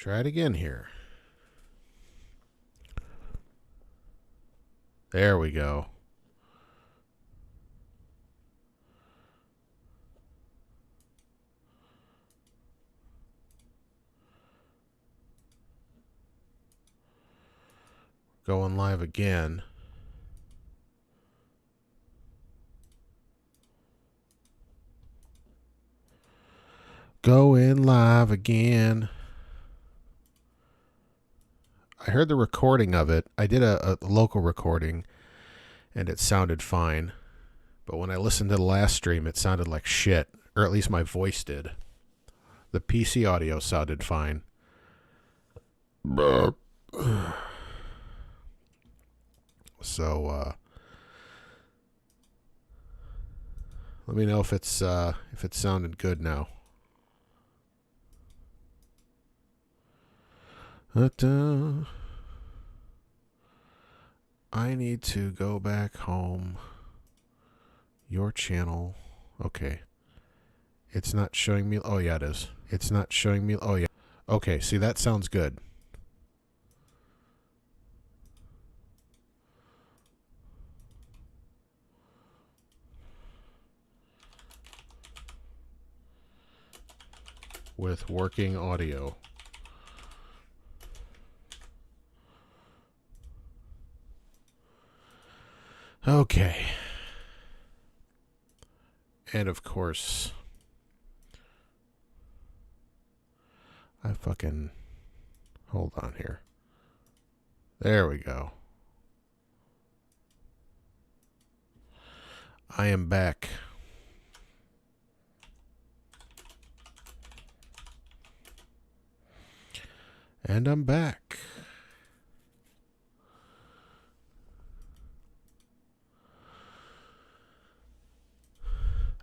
Try it again here. There we go. Going live again. Going live again. I heard the recording of it. I did a local recording, and it sounded fine. But when I listened to the last stream, it sounded like shit. Or at least my voice did. The PC audio sounded fine. So, let me know if it sounded good now. I need to go back home. Your channel. Okay. It's not showing me. Oh, yeah, it is. It's not showing me. Oh, yeah. Okay, see, that sounds good. With working audio. Okay. And of course, hold on here. There we go. I am back. And I'm back.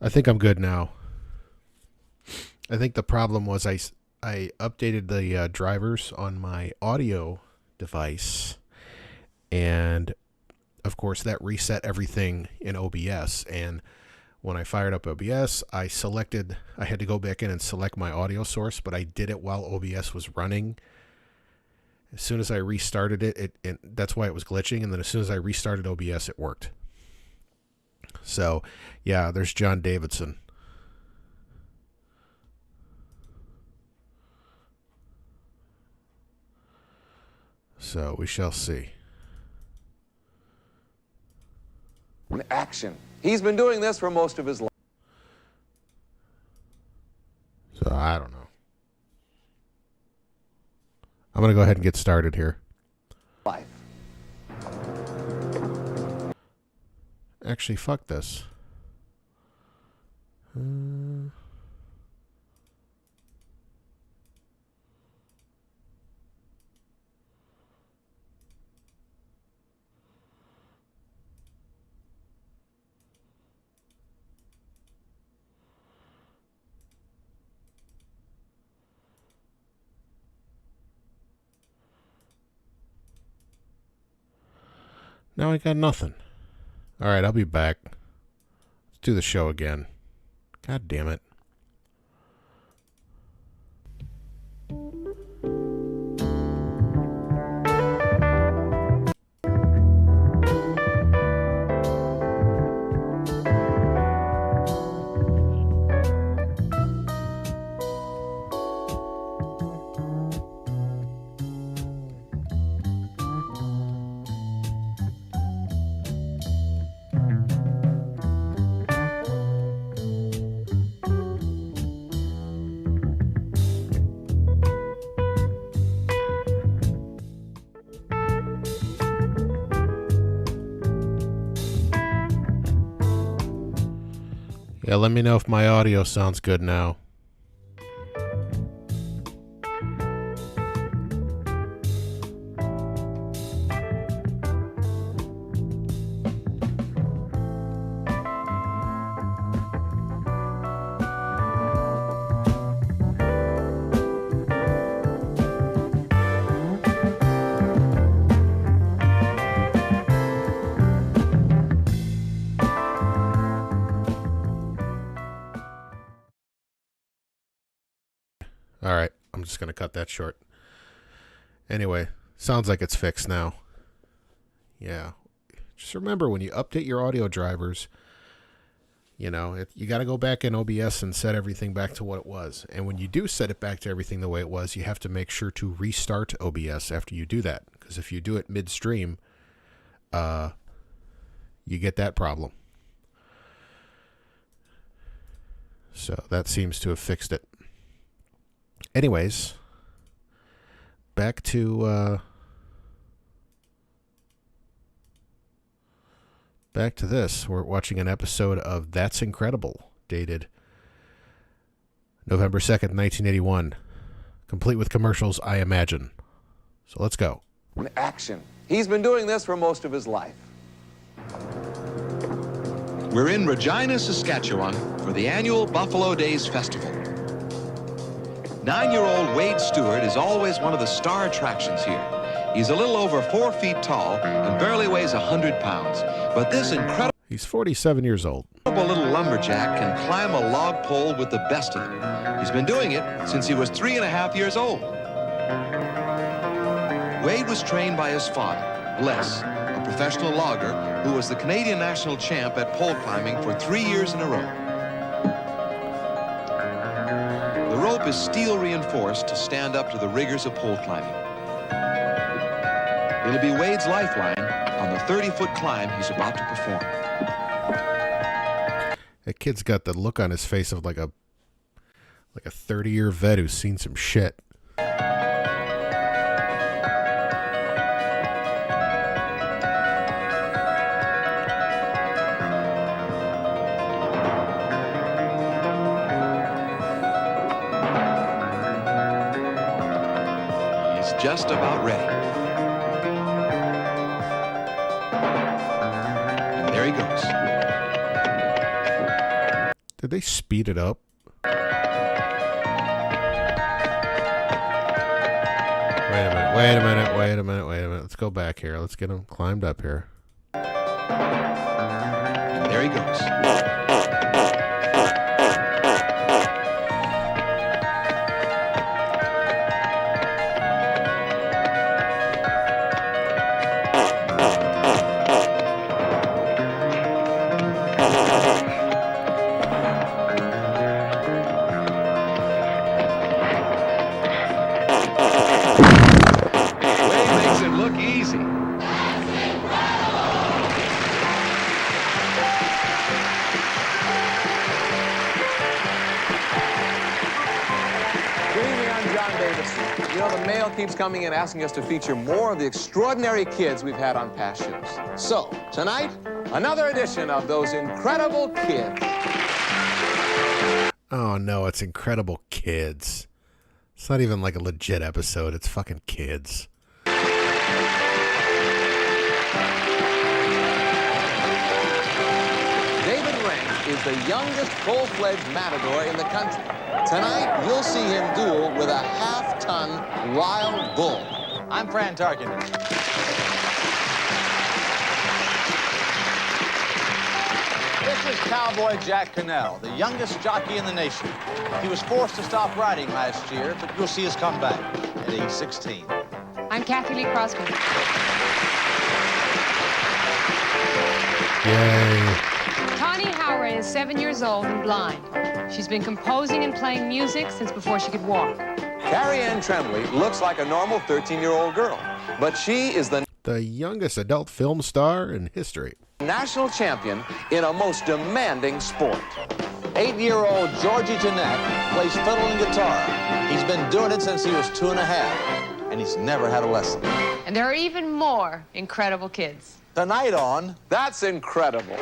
I think I'm good now. I think the problem was I updated the drivers on my audio device, and of course that reset everything in OBS. And when I fired up OBS, I had to go back in and select my audio source, but I did it while OBS was running. As soon as I restarted it, that's why it was glitching. And then as soon as I restarted OBS, it worked. So, yeah, there's John Davidson. So we shall see. Action. He's been doing this for most of his life. So I don't know. I'm going to go ahead and get started here. Actually, fuck this. Now I got nothing. All right, I'll be back. Let's do the show again. God damn it. Yeah, let me know if my audio sounds good now. All right, I'm just going to cut that short. Anyway, sounds like it's fixed now. Yeah. Just remember, when you update your audio drivers, you got to go back in OBS and set everything back to what it was. And when you do set it back to everything the way it was, you have to make sure to restart OBS after you do that. Because if you do it midstream, you get that problem. So that seems to have fixed it. Anyways, back to this. We're watching an episode of That's Incredible, dated November 2nd, 1981. Complete with commercials, I imagine. So let's go. Action. He's been doing this for most of his life. We're in Regina, Saskatchewan for the annual Buffalo Days Festival. 9-year-old Wade Stewart is always one of the star attractions here. He's a little over 4 feet tall and barely weighs 100 pounds. But this incredible He's 47 years old. little lumberjack can climb a log pole with the best of them. He's been doing it since he was 3.5 years old. Wade was trained by his father, Les, a professional logger who was the Canadian national champ at pole climbing for 3 years in a row. The rope is steel reinforced to stand up to the rigors of pole climbing. It'll be Wade's lifeline on the 30-foot climb he's about to perform. That kid's got the look on his face of like a 30-year vet who's seen some shit. He's just about ready. There he goes. Did they speed it up? Wait a minute. Let's go back here. Let's get him climbed up here. There he goes. Wade makes it look easy. Good evening, I'm John Davis. You know, the mail keeps coming in asking us to feature more of the extraordinary kids we've had on past shows. So, tonight, another edition of those incredible kids. Oh no, it's Incredible Kids. It's not even like a legit episode. It's fucking kids. David Rank is the youngest full-fledged matador in the country. Tonight, you'll see him duel with a half-ton wild bull. I'm Fran Tarkin. This is Cowboy Jack Cannell, the youngest jockey in the nation. He was forced to stop riding last year, but you'll see his comeback at age 16. I'm Kathy Lee Crosby. Yay. Connie Howray is 7 years old and blind. She's been composing and playing music since before she could walk. Carrie Ann Tremblay looks like a normal 13-year-old girl, but she is the The youngest adult film star in history. national champion in a most demanding sport. 8-year-old Georgie Jeanette plays fiddle and guitar. He's been doing it since he was 2 1/2, and he's never had a lesson. And there are even more incredible kids. Tonight on That's incredible.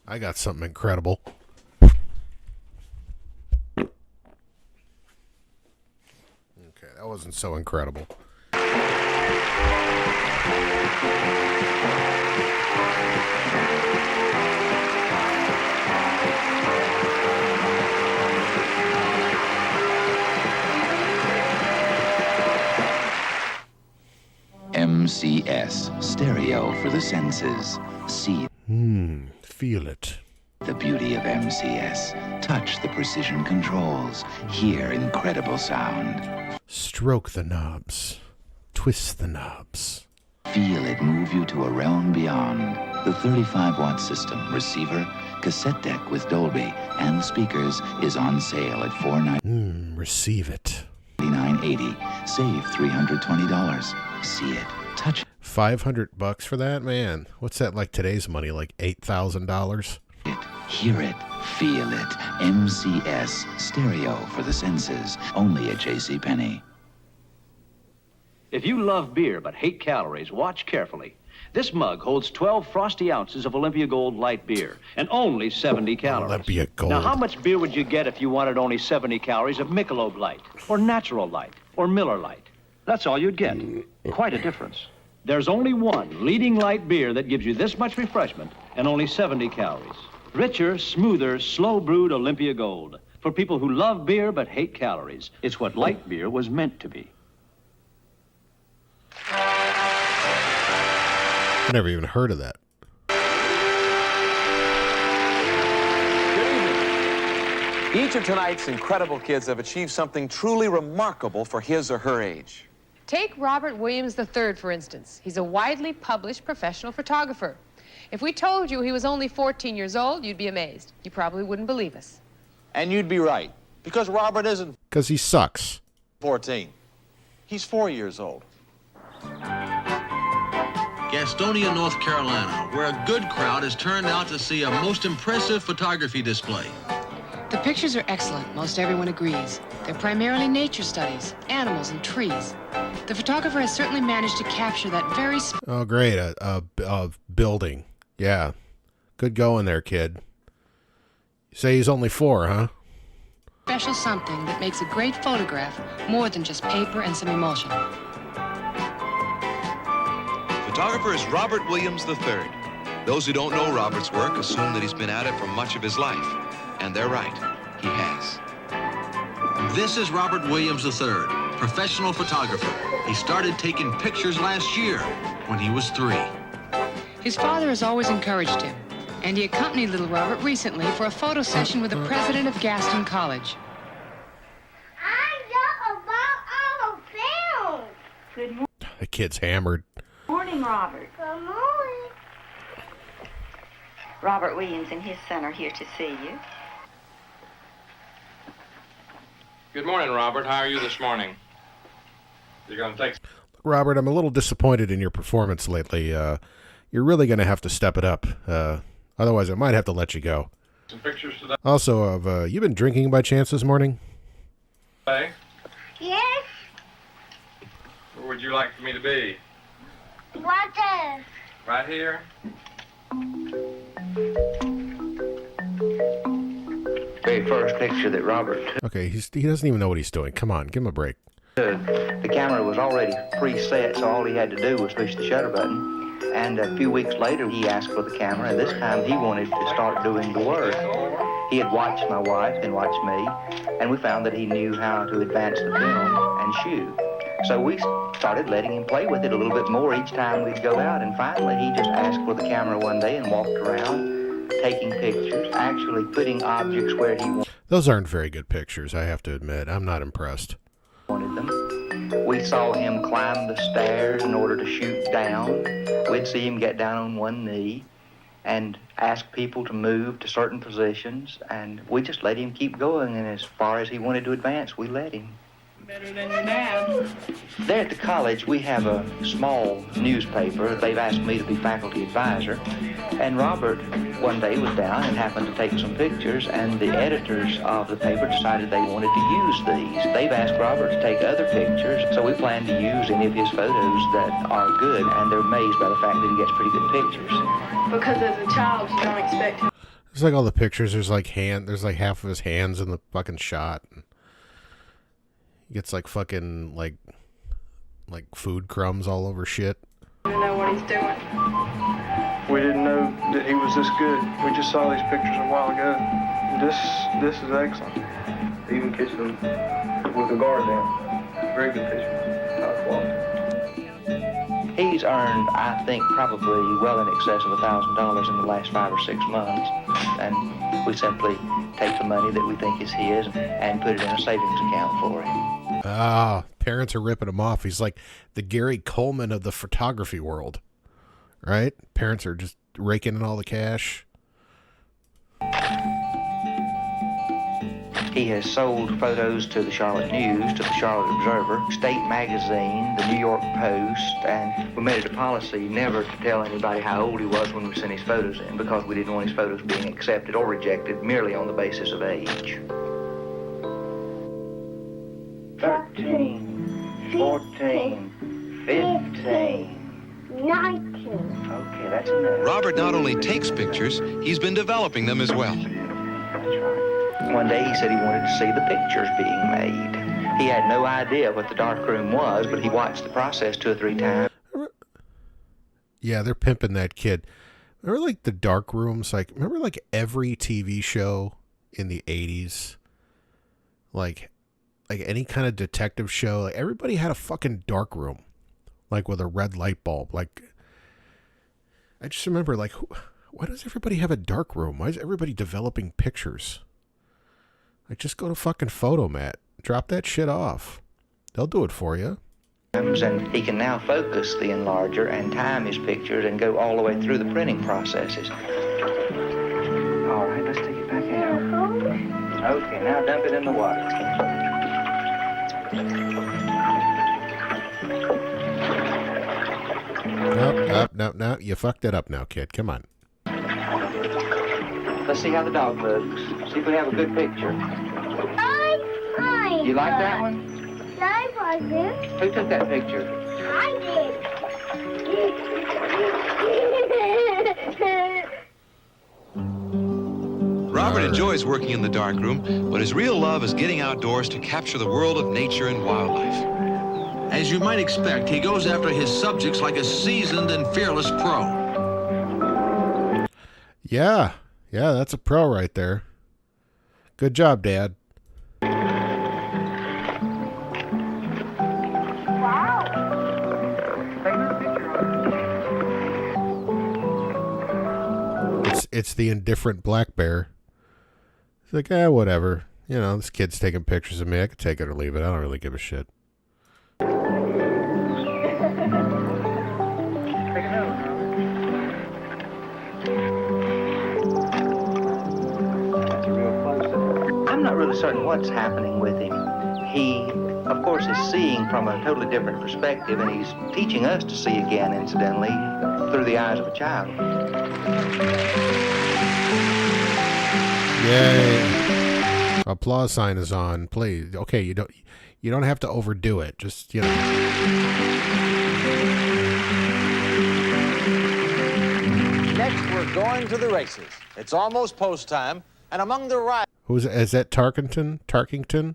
I got something incredible. Okay, that wasn't so incredible. MCS, stereo for the senses. See Feel it. the beauty of MCS. Touch the precision controls. Hear incredible sound. Stroke the knobs. Twist the knobs. Feel it move you to a realm beyond. The 35-watt system, receiver, cassette deck with Dolby, and speakers is on sale at Receive it. $499.80. Save $320. See it. Touch $500 for that, man. What's that like today's money? Like $8,000. it. Hear it. Feel it. MCS, stereo for the senses. Only at JCPenney. If you love beer but hate calories, watch carefully. This mug holds 12 frosty ounces of Olympia Gold light beer and only 70 calories. Olympia Gold. Now, how much beer would you get if you wanted only 70 calories of Michelob Light, or Natural Light, or Miller Light? That's all you'd get. Quite a difference. There's only one leading light beer that gives you this much refreshment and only 70 calories. Richer, smoother, slow-brewed Olympia Gold. For people who love beer but hate calories. It's what light beer was meant to be. I never even heard of that. Good evening. Each of tonight's incredible kids have achieved something truly remarkable for his or her age. Take Robert Williams III, for instance. He's a widely published professional photographer. If we told you he was only 14 years old, you'd be amazed. You probably wouldn't believe us. And you'd be right, because Robert isn't Because he sucks. 14. He's 4 years old. Gastonia, North Carolina, where a good crowd has turned out to see a most impressive photography display. The pictures are excellent, most everyone agrees. They're primarily nature studies, animals and trees. The photographer has certainly managed to capture that very Oh, great. A building. Yeah. Good going there, kid. You say he's only 4, huh? special something that makes a great photograph more than just paper and some emulsion. Photographer is Robert Williams III. Those who don't know Robert's work assume that he's been at it for much of his life. And they're right. He has. This is Robert Williams III, professional photographer. He started taking pictures last year when he was 3. His father has always encouraged him, and he accompanied little Robert recently for a photo session with the president of Gaston College. I know about all film. Good morning. The kid's hammered. Morning, Robert. Good morning. Robert Williams and his son are here to see you. Good morning, Robert. How are you this morning? You're going to take... Robert, I'm a little disappointed in your performance lately. You're really going to have to step it up. Otherwise, I might have to let you go. some pictures today? Also, have you been drinking by chance this morning? Yes. Where would you like for me to be? Right there. Right here? Very first picture that Robert took. Okay, he doesn't even know what he's doing. Come on, give him a break. The camera was already preset, so all he had to do was push the shutter button. And a few weeks later, he asked for the camera, and this time he wanted to start doing the work. He had watched my wife and watched me, and we found that he knew how to advance the film and shoot. So we started letting him play with it a little bit more each time we'd go out, and finally he just asked for the camera one day and walked around, taking pictures, actually putting objects where he wanted. Those aren't very good pictures, I have to admit. I'm not impressed. Them. We saw him climb the stairs in order to shoot down. We'd see him get down on one knee and ask people to move to certain positions, and we just let him keep going, and as far as he wanted to advance, we let him. Better than your dad. There at the college, we have a small newspaper. They've asked me to be faculty advisor. And Robert, one day, was down and happened to take some pictures, and the editors of the paper decided they wanted to use these. They've asked Robert to take other pictures, so we plan to use any of his photos that are good, and they're amazed by the fact that he gets pretty good pictures. Because as a child, you don't expect him. There's like all the pictures, there's like half of his hands in the fucking shot. He gets like fucking like food crumbs all over shit. You know what he's doing. We didn't know that he was this good. We just saw these pictures a while ago. This is excellent. Even kissed him with the guard down. Very good picture. High quality. He's he's earned, I think, probably well in excess of $1,000 in the last 5 or 6 months. And we simply take the money that we think is his and put it in a savings account for him. Ah, parents are ripping him off. He's like the Gary Coleman of the photography world, right? Parents are just raking in all the cash. He has sold photos to the Charlotte News, to the Charlotte Observer, State Magazine, the New York Post, and we made it a policy never to tell anybody how old he was when we sent his photos in, because we didn't want his photos being accepted or rejected merely on the basis of age. 13, 14, 15, 19. Okay, that's enough. Robert not only takes pictures, he's been developing them as well. That's right. One day he said he wanted to see the pictures being made. He had no idea what the darkroom was, but he watched the process 2 or 3 times. Yeah, they're pimping that kid. Remember like the dark rooms? Like, remember like every TV show in the 80s? Like any kind of detective show, like everybody had a fucking dark room. Like with a red light bulb. Like, I just remember like, why does everybody have a dark room? Why is everybody developing pictures? Like, just go to fucking Photomat. Drop that shit off. They'll do it for you. And he can now focus the enlarger and time his pictures and go all the way through the printing processes. All right, let's take it back out. Okay, now dump it in the water. No. You fucked it up now, kid. Come on. Let's see how the dog looks. See if we have a good picture. You like that one? No, I did. Who took that picture? I did. Robert enjoys working in the darkroom, but his real love is getting outdoors to capture the world of nature and wildlife. As you might expect, he goes after his subjects like a seasoned and fearless pro. Yeah, that's a pro right there. Good job, Dad. It's the indifferent black bear. It's like, whatever. You know, this kid's taking pictures of me. I could take it or leave it. I don't really give a shit. I'm not really certain what's happening with him. He, of course, is seeing from a totally different perspective, and he's teaching us to see again, incidentally, through the eyes of a child. Yay. Applause sign is on. Please. Okay, you don't have to overdo it. Just, you know. Next, we're going to the races. It's almost post time, and among the Is that Tarkington?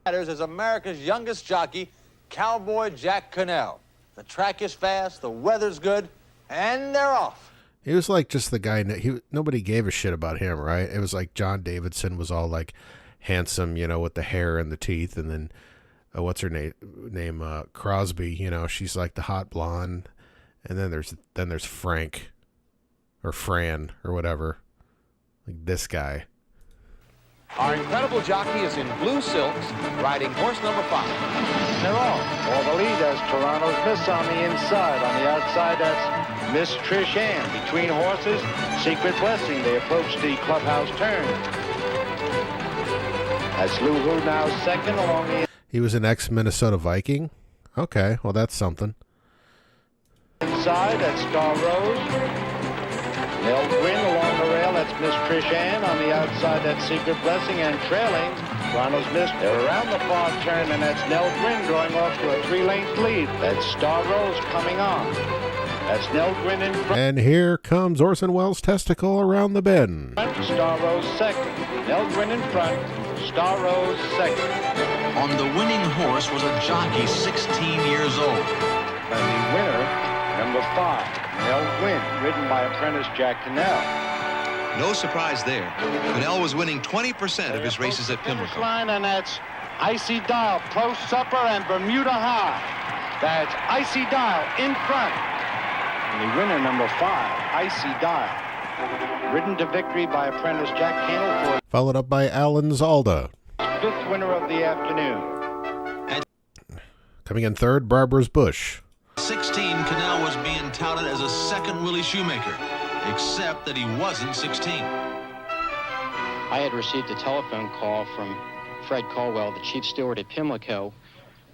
riders is America's youngest jockey, Cowboy Jack Cannell. The track is fast, the weather's good, and they're off. He was like just the guy. Nobody gave a shit about him, right? It was like John Davidson was all like handsome, you know, with the hair and the teeth, and then what's her name? Crosby. You know, she's like the hot blonde, and then there's Frank, or Fran, or whatever. Like this guy. Our incredible jockey is in blue silks, riding horse number 5. They're off. For the lead, that's Toronto's Miss on the inside. On the outside, that's Miss Trish Ann. Between horses, Secret Blessing. They approach the clubhouse turn. That's Lou Who now second along the He was an ex-Minnesota Viking? Okay, well that's something. inside, that's Star Rose. Nell Gwynn along the rail, that's Miss Trish Ann. On the outside, that's Secret Blessing. And trailing, Toronto's Miss. They're around the far turn, and that's Nell Gwynn going off to a 3-length lead. That's Star Rose coming on. That's Nell Gwynn in front. And here comes Orson Welles' testicle around the bend. Star Rose second. Nell Gwynn in front. Star Rose second. On the winning horse was a jockey 16 years old. And the winner, number 5, Nell Gwynn, ridden by apprentice Jack Cannell. No surprise there. Cannell was winning 20% of his races at Pimlico. Line, and that's Icy Dial, Pro Supper, and Bermuda High. That's Icy Dial in front. And the winner, number 5, Icy Dial. Ridden to victory by apprentice Jack Canel for Followed up by Alan Zalda. 5th winner of the afternoon. Coming in third, Barbara's Bush. 16, Cannell was being touted as a second Willie Shoemaker, except that he wasn't 16. I had received a telephone call from Fred Caldwell, the chief steward at Pimlico.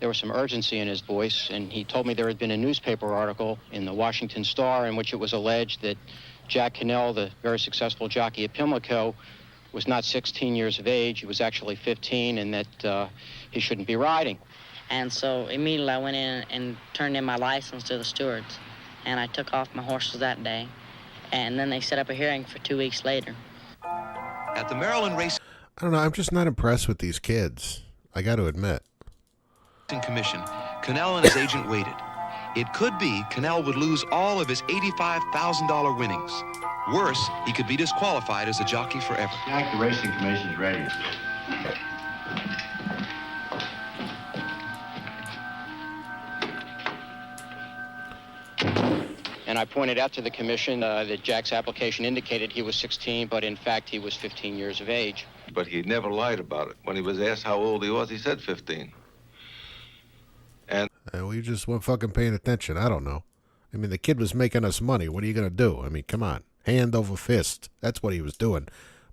There was some urgency in his voice, and he told me there had been a newspaper article in the Washington Star in which it was alleged that Jack Cannell, the very successful jockey at Pimlico, was not 16 years of age. He was actually 15, and that he shouldn't be riding. And so immediately I went in and turned in my license to the stewards, and I took off my horses that day. And then they set up a hearing for 2 weeks later. At the Maryland Racing I don't know. I'm just not impressed with these kids. I got to admit. Commission, Cannell and his agent waited. It could be Cannell would lose all of his $85,000 winnings. Worse, he could be disqualified as a jockey forever. Jack, the racing commission's ready. And I pointed out to the commission that Jack's application indicated he was 16, but in fact he was 15 years of age. But he never lied about it. When he was asked how old he was, he said 15. And we just weren't fucking paying attention. I don't know. I mean, the kid was making us money. What are you going to do? I mean, come on. Hand over fist. That's what he was doing.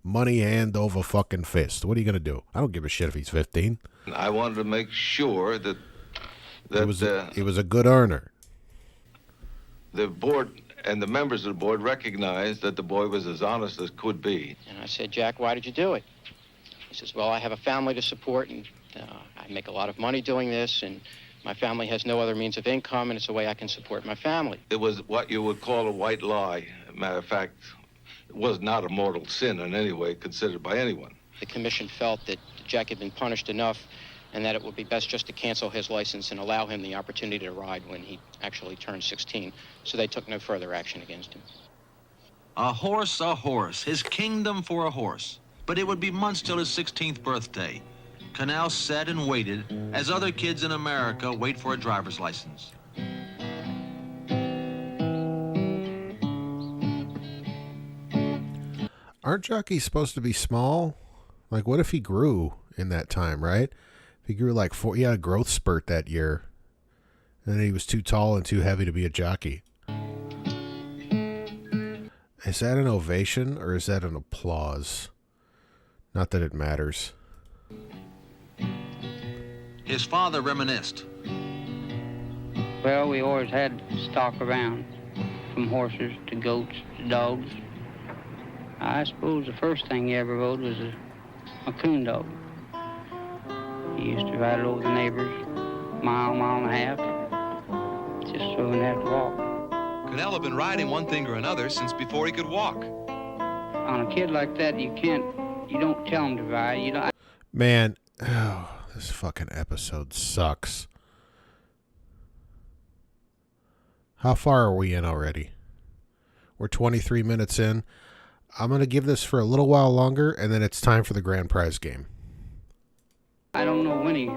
Money hand over fucking fist. What are you going to do? I don't give a shit if he's 15. I wanted to make sure that he was a good earner. The board and the members of the board recognized that the boy was as honest as could be. And I said, Jack, why did you do it? He says, well, I have a family to support, and I make a lot of money doing this, and my family has no other means of income, and it's a way I can support my family. It was what you would call a white lie. Matter of fact, it was not a mortal sin in any way considered by anyone. The commission felt that Jack had been punished enough and that it would be best just to cancel his license and allow him the opportunity to ride when he actually turned 16. So they took no further action against him. A horse, his kingdom for a horse. But it would be months till his 16th birthday. Cannell sat and waited as other kids in America wait for a driver's license. Aren't jockeys supposed to be small? Like, what if he grew in that time, right? If he grew like 4, he had a growth spurt that year. And then he was too tall and too heavy to be a jockey. Is that an ovation or is that an applause? Not that it matters. His father reminisced. Well, we always had stock around, from horses to goats to dogs. I suppose the first thing he ever rode was a coon dog. He used to ride it over the neighbors, mile and a half, just so he wouldn't have to walk. Cannell had been riding one thing or another since before he could walk. On a kid like that, you don't tell him to ride. You don't. Man, this fucking episode sucks. How far are we in already? We're 23 minutes in. I'm going to give this for a little while longer, and then it's time for the grand prize game. I don't know when he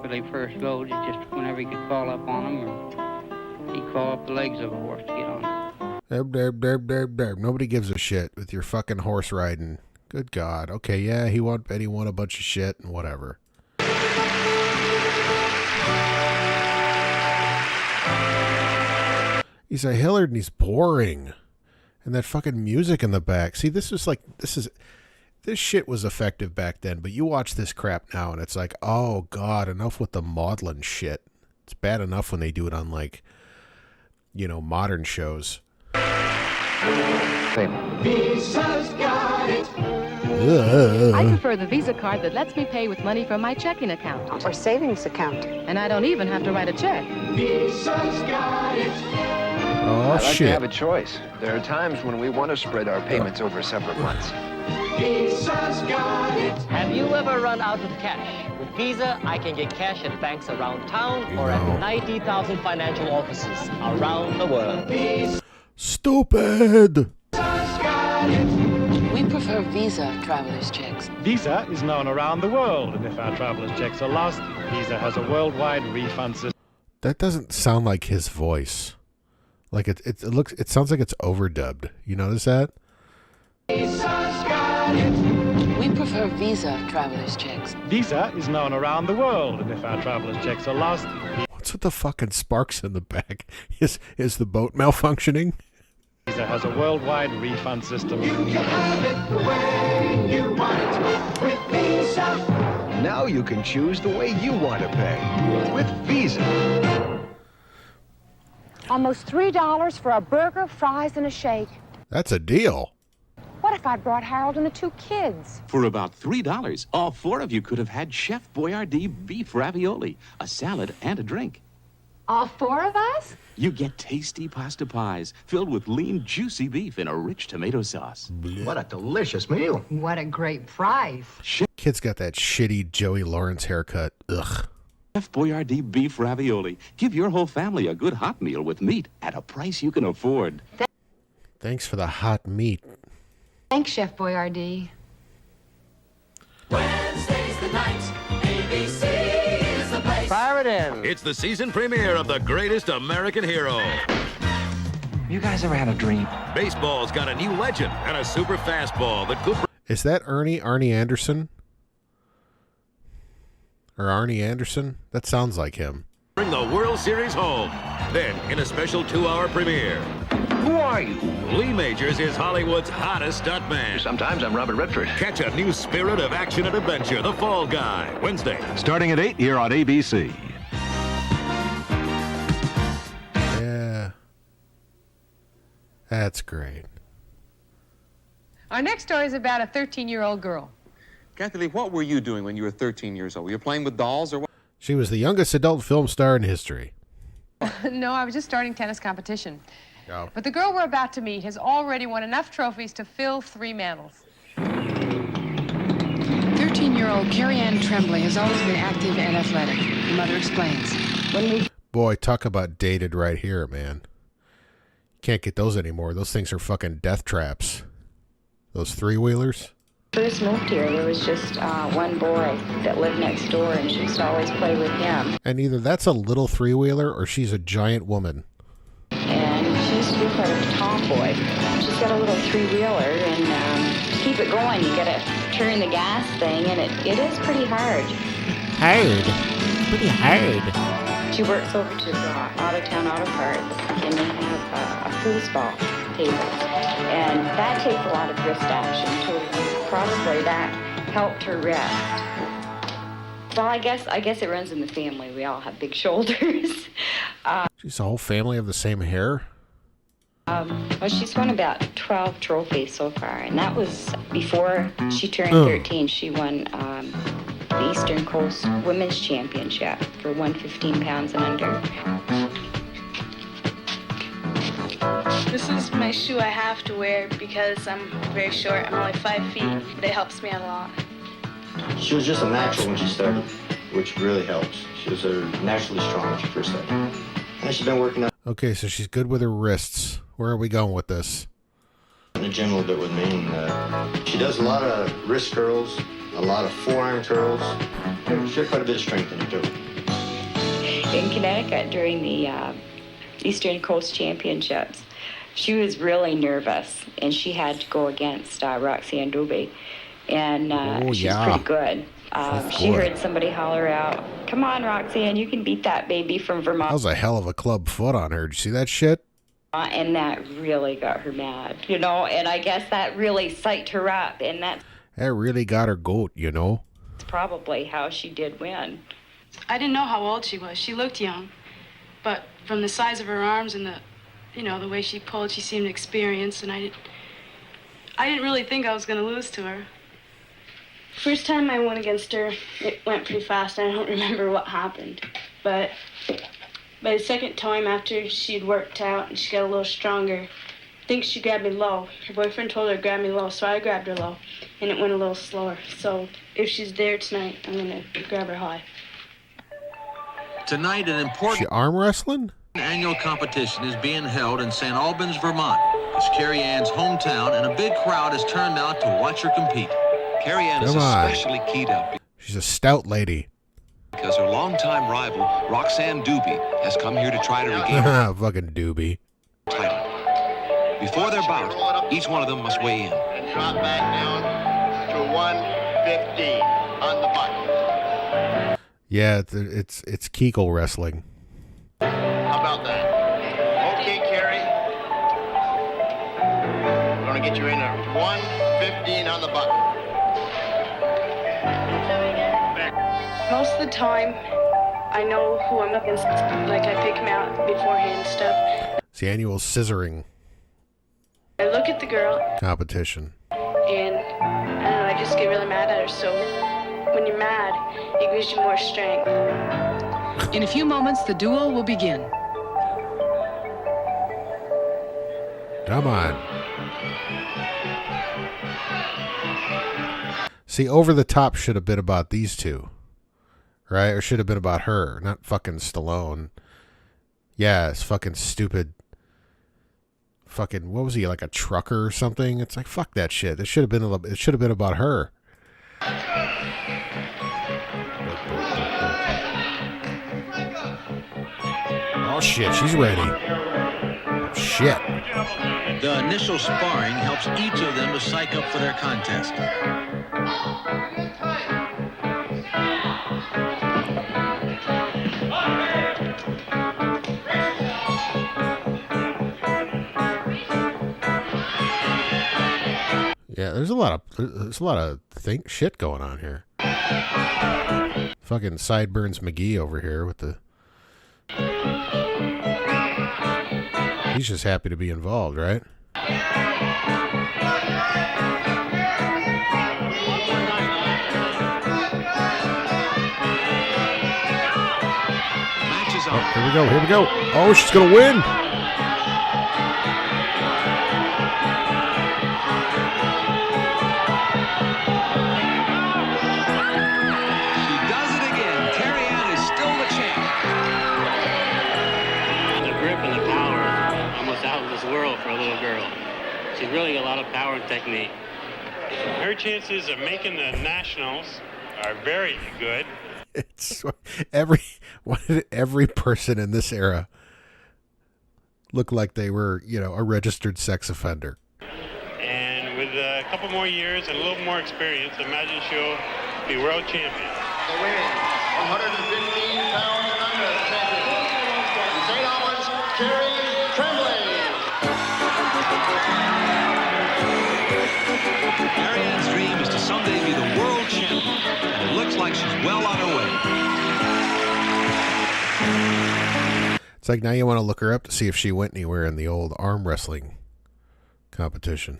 really first rode. It's just whenever he could crawl up on him, or he'd crawl up the legs of a horse to get on him. Nobody gives a shit with your fucking horse riding. Good God. Okay, yeah, he won a bunch of shit and whatever. He's a Hillard and he's boring. And that fucking music in the back. See, this shit was effective back then, but you watch this crap now and it's like, oh God, enough with the maudlin shit. It's bad enough when they do it on like, modern shows. Visa's got it. I prefer the Visa card that lets me pay with money from my checking account. Or savings account. And I don't even have to write a check. Visa's got it. Oh, I'd like shit. to have a choice. There are times when we want to spread our payments over several months. Visa's got it. Have you ever run out of cash? With Visa, I can get cash at banks around town or at 90,000 financial offices around the world. Stupid! We prefer Visa traveler's checks. Visa is known around the world, and if our traveler's checks are lost, Visa has a worldwide refund system. That doesn't sound like his voice. Like it sounds like it's overdubbed. You notice that? We prefer Visa traveler's checks. Visa is known around the world, and if our traveler's checks are lost... What's with the fucking sparks in the back? Is the boat malfunctioning? Visa has a worldwide refund system. Now you can choose the way you want to pay with Visa. Almost $3 for a burger, fries, and a shake. That's a deal. What if I brought Harold and the 2 kids? For about $3, all 4 of you could have had Chef Boyardee beef ravioli, a salad, and a drink. All 4 of us? You get tasty pasta pies filled with lean, juicy beef in a rich tomato sauce. What a delicious meal. What a great price. Kid's got that shitty Joey Lawrence haircut. Ugh. Chef Boyardee beef ravioli. Give your whole family a good hot meal with meat at a price you can afford. Thanks for the hot meat. Thanks, Chef Boyardee. Wednesday's the night. ABC is the place. Fire it in. It's the season premiere of The Greatest American Hero. You guys ever had a dream? Baseball's got a new legend and a super fastball that could... Is that Arnie Anderson? Or Arnie Anderson? That sounds like him. Bring the World Series home. Then, in a special 2-hour premiere. Who are you? Lee Majors is Hollywood's hottest stuntman. Sometimes I'm Robert Redford. Catch a new spirit of action and adventure, The Fall Guy, Wednesday. Starting at 8 here on ABC. Yeah. That's great. Our next story is about a 13-year-old girl. Kathy Lee, what were you doing when you were 13 years old? Were you playing with dolls or what? She was the youngest adult film star in history. No, I was just starting tennis competition. Oh. But the girl we're about to meet has already won enough trophies to fill 3 mantles. 13-year-old Carrie Ann Tremblay has always been active and athletic. Her mother explains. Boy, talk about dated right here, man. Can't get those anymore. Those things are fucking death traps. Those 3-wheelers. First moved here, there was just one boy that lived next door, and she used to always play with him. And either that's a little 3-wheeler or she's a giant woman. And she used to be quite a tomboy. She's got a little 3-wheeler, and to keep it going, you gotta turn the gas thing, and it is pretty hard. Hard? Pretty hard. She works over to Out-of-Town Auto Parts, and they have a foosball table. And that takes a lot of wrist action, so probably that helped her rest. Well, I guess it runs in the family. We all have big shoulders. She's a whole family of the same hair? Well, she's won about 12 trophies so far, and that was before she turned 13. She won the Eastern Coast Women's Championship for 115 pounds and under. This is my shoe I have to wear because I'm very short. I'm only 5 feet, but it helps me out a lot. She was just a natural when she started, which really helps. She was naturally strong when she first started. And she's been working out Okay, so she's good with her wrists. Where are we going with this? in the gym a little bit with me. And she does a lot of wrist curls, a lot of forearm curls. She has quite a bit of strength in her too. In Connecticut during the Eastern Coast Championships, she was really nervous, and she had to go against Roxanne Dubé, and she's pretty good. She heard somebody holler out, "Come on, Roxanne, you can beat that baby from Vermont." That was a hell of a club foot on her. Did you see that shit? And that really got her mad, you know, and I guess that really psyched her up, and that's That really got her goat, you know? probably how she did win. I didn't know how old she was. She looked young, but from the size of her arms and the way she pulled, she seemed experienced, and I didn't really think I was going to lose to her. First time I went against her, it went pretty fast, and I don't remember what happened. But by the second time after she'd worked out and she got a little stronger, I think she grabbed me low. Her boyfriend told her to grab me low, so I grabbed her low, and it went a little slower. So if she's there tonight, I'm going to grab her high. Tonight, an She important arm wrestling? annual competition is being held in St. Albans, Vermont. It's Carrie Ann's hometown, and a big crowd has turned out to watch her compete. Carrie Ann is Come on. especially keyed up She's a stout lady. because her long longtime rival, Roxanne Doobie, has come here to try to regain her Fucking doobie. title. Before their bout, each one of them must weigh in. And drop back down to 115 on the button. Yeah, it's Kegel wrestling. How about that? Okay, Kerry. We're going to get you in at 115 on the button. Most of the time, I know who I'm up against. Like, I pick him out beforehand and stuff. It's the annual scissoring I look at the girl, competition. and I don't know, I just get really mad at her. So when you're mad, it gives you more strength. In a few moments, the duel will begin. Come on. See, Over the Top should have been about these two. Right? Or should have been about her, not fucking Stallone. Yeah, it's fucking stupid. Fucking, what was he, like a trucker or something? It's like, fuck that shit. It should have been about her. Oh shit, she's ready. Shit. The initial sparring helps each of them to psych up for their contest. Yeah, there's a lot of shit going on here. Fucking Sideburns McGee over here with the. He's just happy to be involved, right? Matches Oh, up. here we go. Here we go. Oh, she's gonna win. She does it again. Terry Ann is still the champ. The grip and the power is almost out of this world for a little girl. She's really got a lot of power and technique. Her chances of making the nationals are very good. It's why did every person in this era look like they were, a registered sex offender? And with a couple more years and a little more experience, imagine she'll be world champion. The winning 115 pounds and under champion. St. Albans, Kerry Tremblay. Terry Ann's dream is to someday be the world champion, and it looks like she's well on her way. It's like now you want to look her up to see if she went anywhere in the old arm wrestling competition.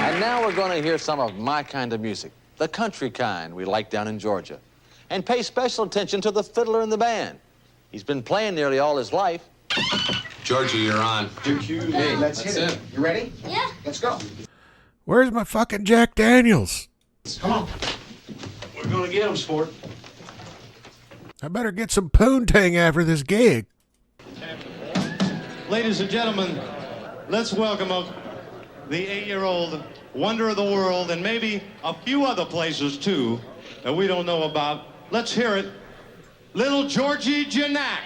And now we're going to hear some of my kind of music, the country kind we like down in Georgia. And pay special attention to the fiddler in the band. He's been playing nearly all his life. Georgie, you're on. Hey, let's hit it. You ready? Yeah. Let's go. Where's my fucking Jack Daniels? Come on. We're going to get him, sport. I better get some poontang after this gig. Ladies and gentlemen, let's welcome up the 8-year-old wonder of the world and maybe a few other places too that we don't know about. Let's hear it. Little Georgie Janak.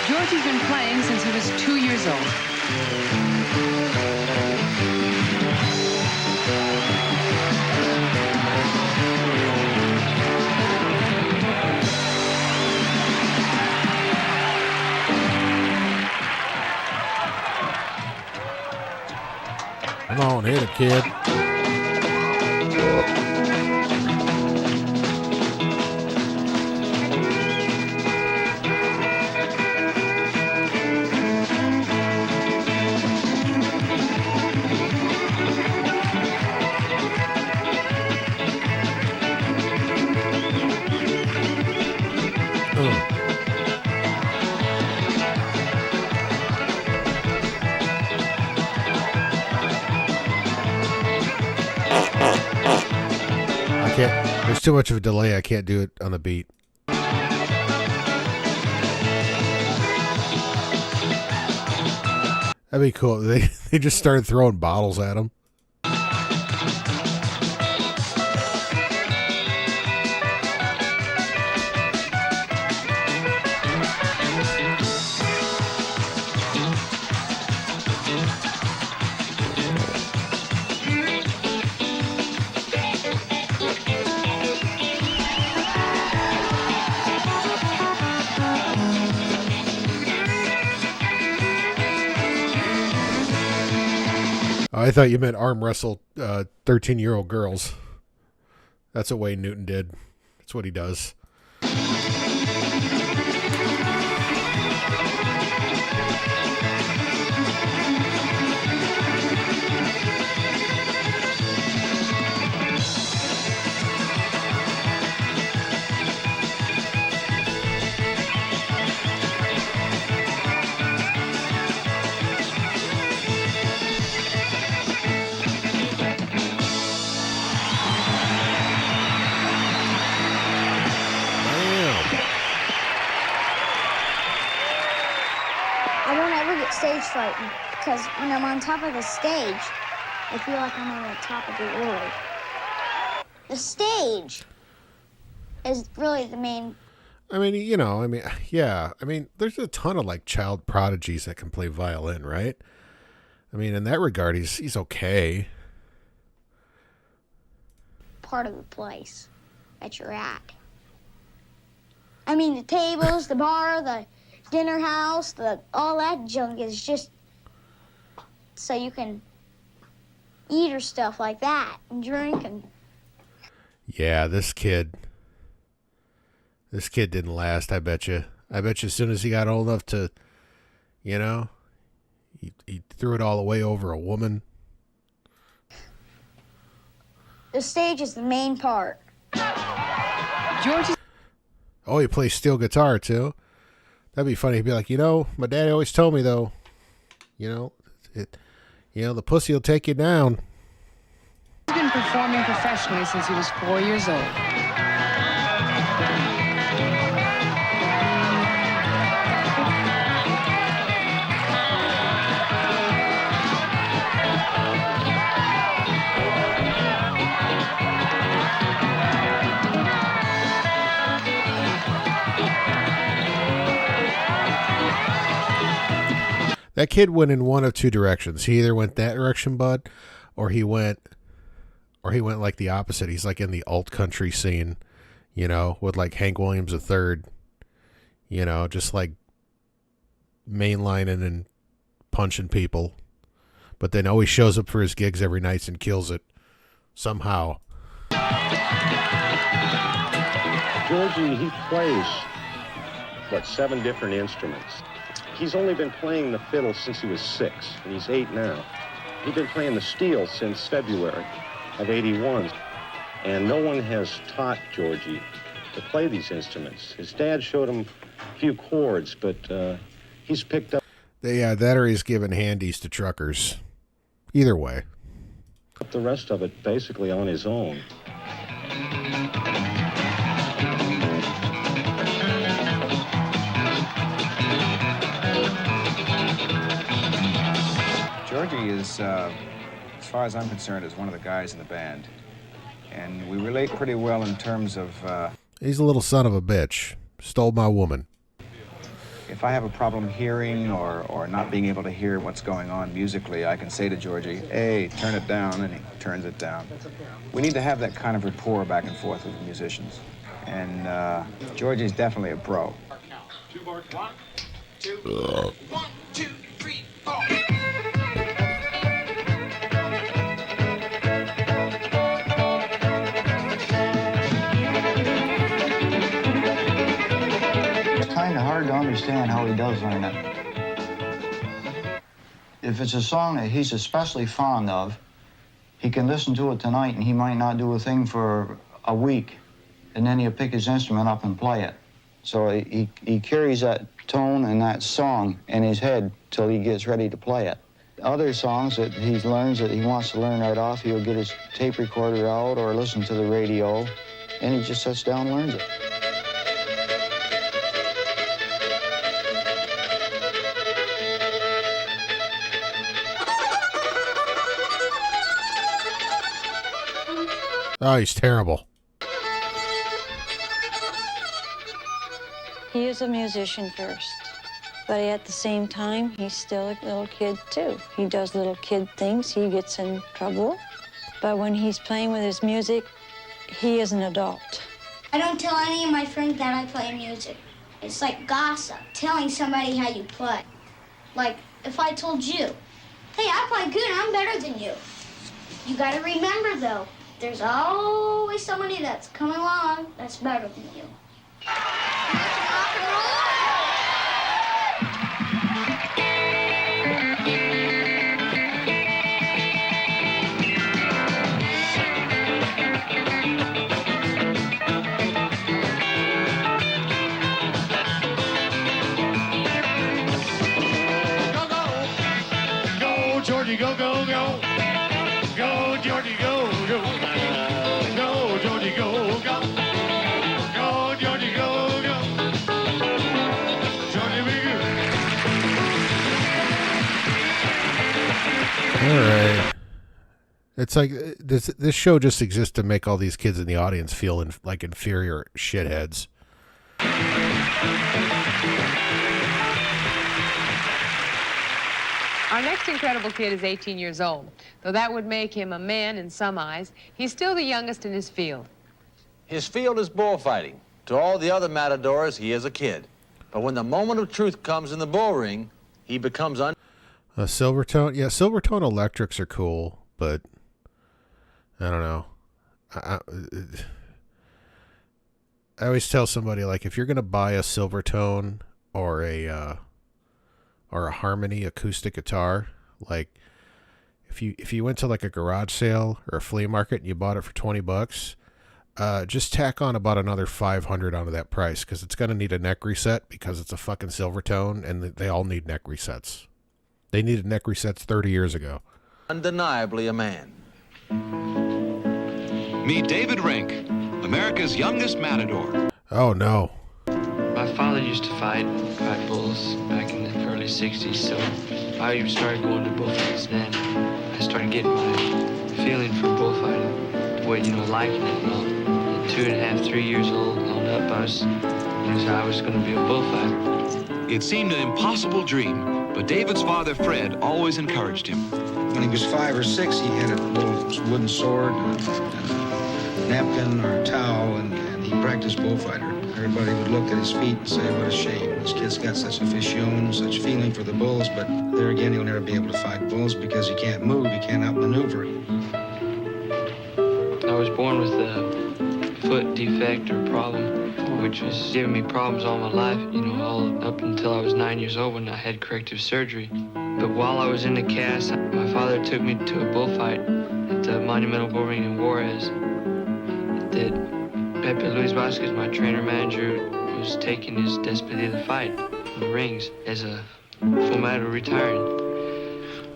Georgie's been playing since he was 2 years old. Come on, hit it, kid. There's too much of a delay. I can't do it on the beat. That'd be cool. They just started throwing bottles at him. I thought you meant arm wrestle 13-year-old girls. That's what Wayne Newton did. That's what he does. I don't ever get stage frightened because when I'm on top of the stage, I feel like I'm on the top of the world. The stage is really the main. I mean, yeah. I mean, there's a ton of like child prodigies that can play violin, right? I mean, in that regard, he's okay. Part of the place that you're at. I mean, the tables, the bar, the dinner house, all that junk is just so you can eat or stuff like that and drink and. Yeah, this kid didn't last. I bet you. As soon as he got old enough to, he threw it all away over a woman. The stage is the main part. George. Oh, he plays steel guitar too. That'd be funny. He'd be like, my daddy always told me though, the pussy will take you down. He's been performing professionally since he was 4 years old. That kid went in one of two directions. He either went that direction, bud, or he went like the opposite. He's like in the alt country scene, with like Hank Williams III, just like mainlining and punching people, but then always shows up for his gigs every night and kills it somehow. Georgie, he plays, 7 different instruments. He's only been playing the fiddle since he was 6, and he's 8 now. He's been playing the steel since February of '81, and no one has taught Georgie to play these instruments. His dad showed him a few chords, but he's picked up... Yeah, that or he's given handies to truckers. Either way. The rest of it basically on his own. Georgie is, as far as I'm concerned, is one of the guys in the band. And we relate pretty well in terms of... He's a little son of a bitch. Stole my woman. If I have a problem hearing or not being able to hear what's going on musically, I can say to Georgie, hey, turn it down, and he turns it down. We need to have that kind of rapport back and forth with the musicians. And Georgie's definitely a pro. 2 bar. 1, 2, 1, 2, 3, 4. Kind of hard to understand how he does learn it. If it's a song that he's especially fond of, he can listen to it tonight and he might not do a thing for a week, and then he'll pick his instrument up and play it. So he carries that tone and that song in his head till he gets ready to play it. Other songs that he learns that he wants to learn right off, he'll get his tape recorder out or listen to the radio, and he just sits down and learns it. Oh, he's terrible. He is a musician first, but at the same time, he's still a little kid, too. He does little kid things. He gets in trouble. But when he's playing with his music, he is an adult. I don't tell any of my friends that I play music. It's like gossip, telling somebody how you play. Like, if I told you, hey, I play good, I'm better than you. You gotta remember, though, there's always somebody that's coming along that's better than you. Rock and roll! Georgie, go, go, go. Go, Georgie, go, go. Go, Georgie, go, go. Go, Georgie, go, go. Georgie, be good. All right. It's like this show just exists to make all these kids in the audience feel like inferior shitheads. Our next incredible kid is 18 years old. Though that would make him a man in some eyes, he's still the youngest in his field. His field is bullfighting. To all the other matadors, he is a kid. But when the moment of truth comes in the bull ring, he becomes Silvertone? Yeah, Silvertone electrics are cool, but I don't know. I always tell somebody, like, if you're going to buy a Silvertone or a Harmony acoustic guitar, like if you went to like a garage sale or a flea market and you bought it for $20, just tack on about another $500 onto that price, because it's going to need a neck reset, because it's a fucking Silvertone and they all need neck resets. They needed neck resets 30 years ago. undeniably a man. Meet David Rink, America's youngest matador. Oh no. My father used to fight bulls back in the early 60s, so I started going to bullfights then. I started getting my feeling for bullfighting, the way, liking it and all. At 2.5, 3 years old, on up, I was going to be a bullfighter. It seemed an impossible dream, but David's father, Fred, always encouraged him. When he was 5 or 6, he had a little wooden sword and a napkin or a towel, and he practiced bullfighter. Everybody would look at his feet and say, what a shame. This kid's got such afición, such feeling for the bulls, but there again, he'll never be able to fight bulls because he can't move, he can't outmaneuver. I was born with a foot defect or problem, which was giving me problems all my life, all up until I was 9 years old when I had corrective surgery. But while I was in the cast, my father took me to a bullfight at the Monumental Bull Ring in Juarez. Pepe Luis Vasquez, my trainer manager, was taking his despedida fight from the rings as a full matador retiring.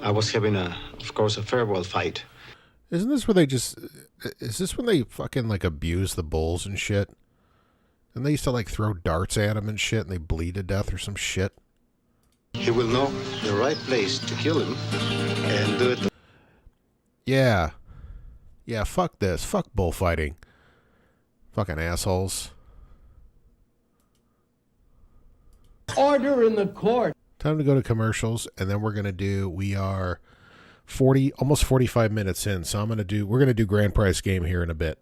I was having of course, a farewell fight. Isn't this where is this when they fucking abuse the bulls and shit? And they used to throw darts at them and shit and they bleed to death or some shit? He will know the right place to kill him and do it. Yeah. Yeah, fuck this. Fuck bullfighting. Fucking assholes. Order in the court. Time to go to commercials, and then we are almost 45 minutes in, so we're gonna do grand prize game here in a bit.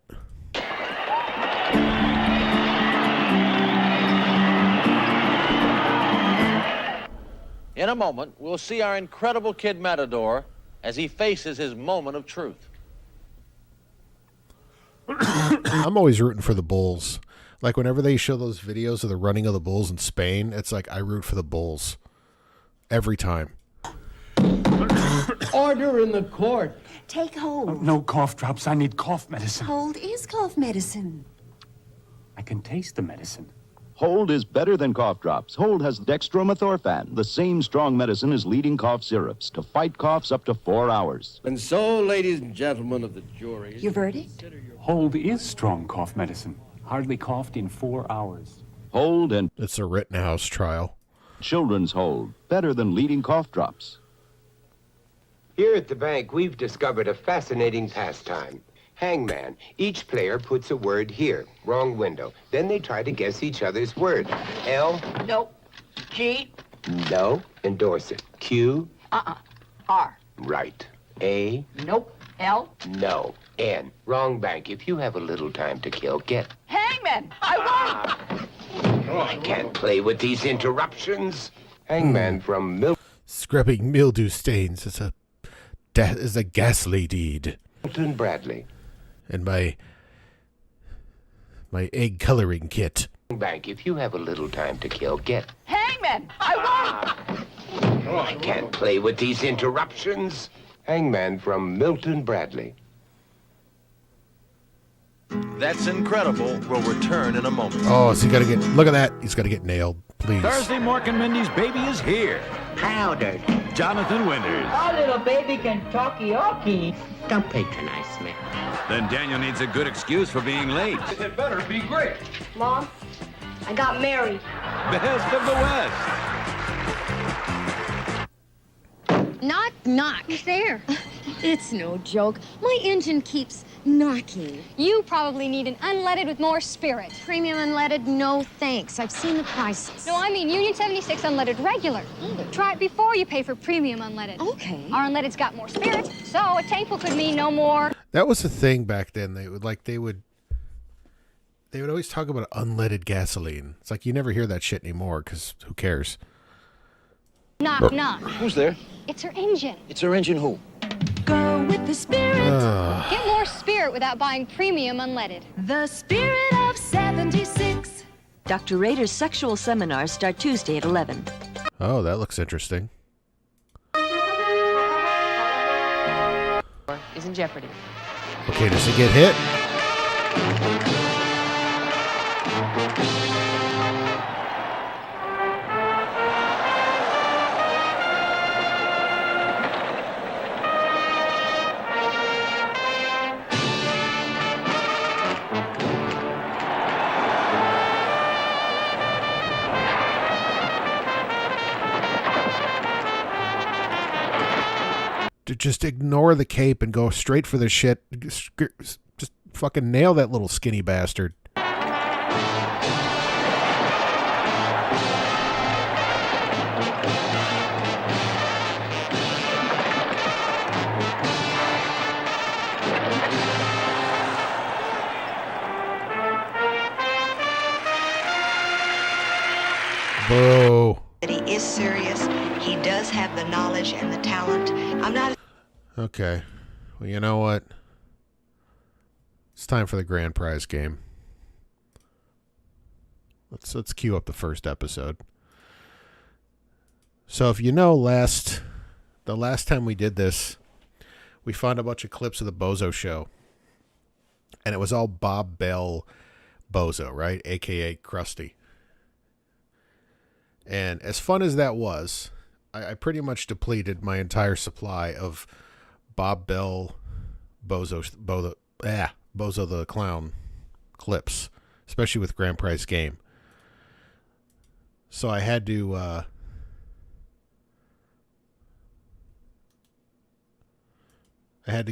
In a moment, we'll see our incredible kid matador as he faces his moment of truth. I'm always rooting for the bulls. Like whenever they show those videos of the running of the bulls in Spain, it's like I root for the bulls. Every time. Order in the court. Take hold. No cough drops. I need cough medicine. Hold is cough medicine. I can taste the medicine. Hold is better than cough drops. Hold has dextromethorphan, the same strong medicine as leading cough syrups, to fight coughs up to 4 hours. And so, ladies and gentlemen of the jury... Your verdict? Hold is strong cough medicine. Hardly coughed in 4 hours. Hold and... It's a Rittenhouse trial. Children's Hold, better than leading cough drops. Here at the bank, we've discovered a fascinating pastime. Hangman. Each player puts a word here. Wrong window. Then they try to guess each other's word. L. Nope. G. No. Endorse it. Q. R. Right. A. Nope. L. No. N. Wrong bank. If you have a little time to kill, get. Hangman! I won! I can't play with these interruptions. Hangman from Scrubbing mildew stains is a ghastly deed. Milton Bradley. And my egg coloring kit. Bank. If you have a little time to kill, get. Hangman! I won! I can't play with these interruptions. Hangman from Milton Bradley. That's Incredible will return in a moment. Oh, so you gotta look at that. He's gotta get nailed, please. Thursday, Mork and Mindy's baby is here. Powdered. Jonathan Winters. Our little baby can talkie-walkie. Don't patronize me. Then Daniel needs a good excuse for being late. It better be great. Mom, I got married. Best of the West. Knock, knock. Who's there? It's no joke. My engine keeps knocking. You probably need an unleaded with more spirit. Premium unleaded? No thanks. I've seen the prices. No, I mean Union 76 unleaded regular. Try it before you pay for premium unleaded. Okay. Our unleaded's got more spirit, so a tankful could mean no more. That was the thing back then. They would always talk about unleaded gasoline. It's like you never hear that shit anymore because who cares? Knock, knock. Who's there? It's her engine. It's her engine who? Go with the spirit. Get more spirit without buying premium unleaded. The spirit of 76. Dr. Rader's sexual seminars start Tuesday at 11. Oh, that looks interesting. Is in jeopardy. Okay, does he get hit? To just ignore the cape and go straight for the shit. Just fucking nail that little skinny bastard. Boo. That he is serious. He does have the knowledge and the talent. I'm not. Okay. Well, you know what? It's time for the grand prize game. Let's cue up the first episode. So if you know, the last time we did this, we found a bunch of clips of the Bozo Show. And it was all Bob Bell Bozo, right? AKA Krusty. And as fun as that was, I pretty much depleted my entire supply of Bob Bell Bozo the Clown clips, especially with Grand Prize Game. So I had to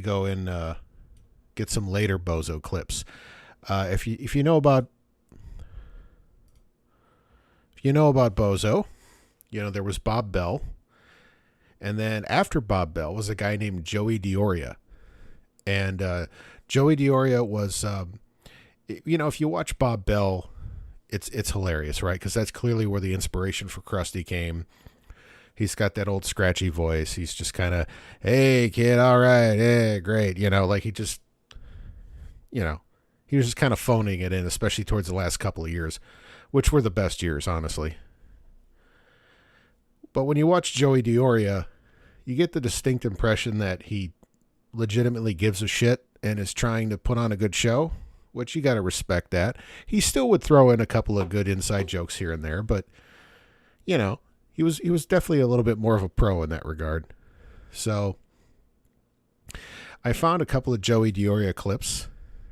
go and get some later Bozo clips. If you know about Bozo, you know there was Bob Bell, and then after Bob Bell was a guy named Joey Dioria, and Joey Dioria was, if you watch Bob Bell, it's hilarious, right? Because that's clearly where the inspiration for Krusty came. He's got that old scratchy voice. He's just kind of, hey kid, all right, hey, great, like he just, he was just kind of phoning it in, especially towards the last couple of years, which were the best years, honestly. But when you watch Joey Dioria, you get the distinct impression that he legitimately gives a shit and is trying to put on a good show, which you got to respect that. He still would throw in a couple of good inside jokes here and there, but, he was definitely a little bit more of a pro in that regard. So I found a couple of Joey Dioria clips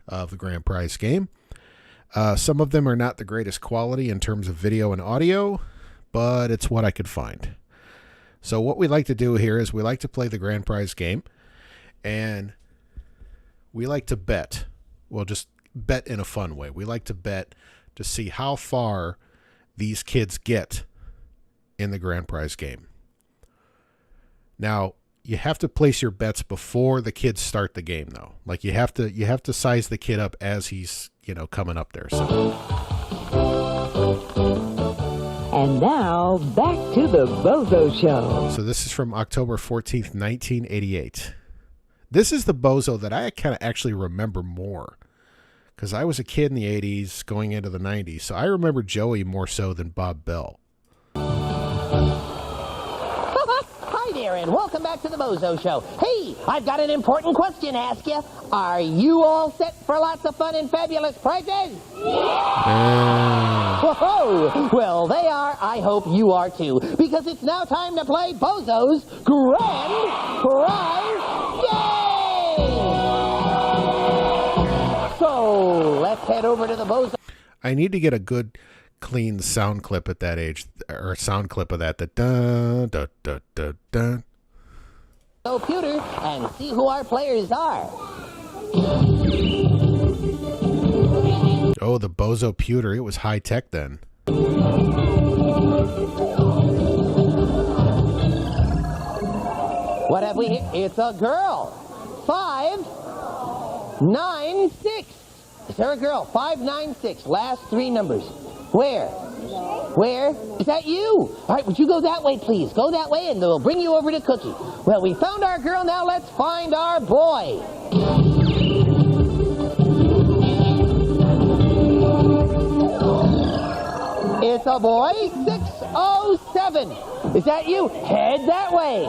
of the Grand Prize Game. Some of them are not the greatest quality in terms of video and audio, but it's what I could find. So what we like to do here is we like to play the Grand Prize Game, and we like to bet. Well, just bet in a fun way. We like to bet to see how far these kids get in the grand prize game. Now, you have to place your bets before the kids start the game, though. Like you have to size the kid up as he's, coming up there. So. And now, back to the Bozo Show. So this is from October 14th, 1988. This is the Bozo that I kind of actually remember more. Because I was a kid in the 80s going into the 90s. So I remember Joey more so than Bob Bell. Hi there, and welcome back to the Bozo Show. Hey, I've got an important question to ask you. Are you all set for lots of fun and fabulous prizes? Whoa! Well, they are. I hope you are too. Because it's now time to play Bozo's Grand Prize Game! So, let's head over to the Bozo. I need to get a good, clean sound clip at that age, or a sound clip of that. Dun, dun, dun, dun, dun. Computer and see who our players are. Oh, the Bozo Pewter. It was high tech then. What have we here? It's a girl. 596. Is there a girl? 596. Last three numbers. Where? Where? Is that you? All right, would you go that way, please? Go that way, and we'll bring you over to Cookie. Well, we found our girl. Now let's find our boy. It's a boy. 607. Is that you? Head that way.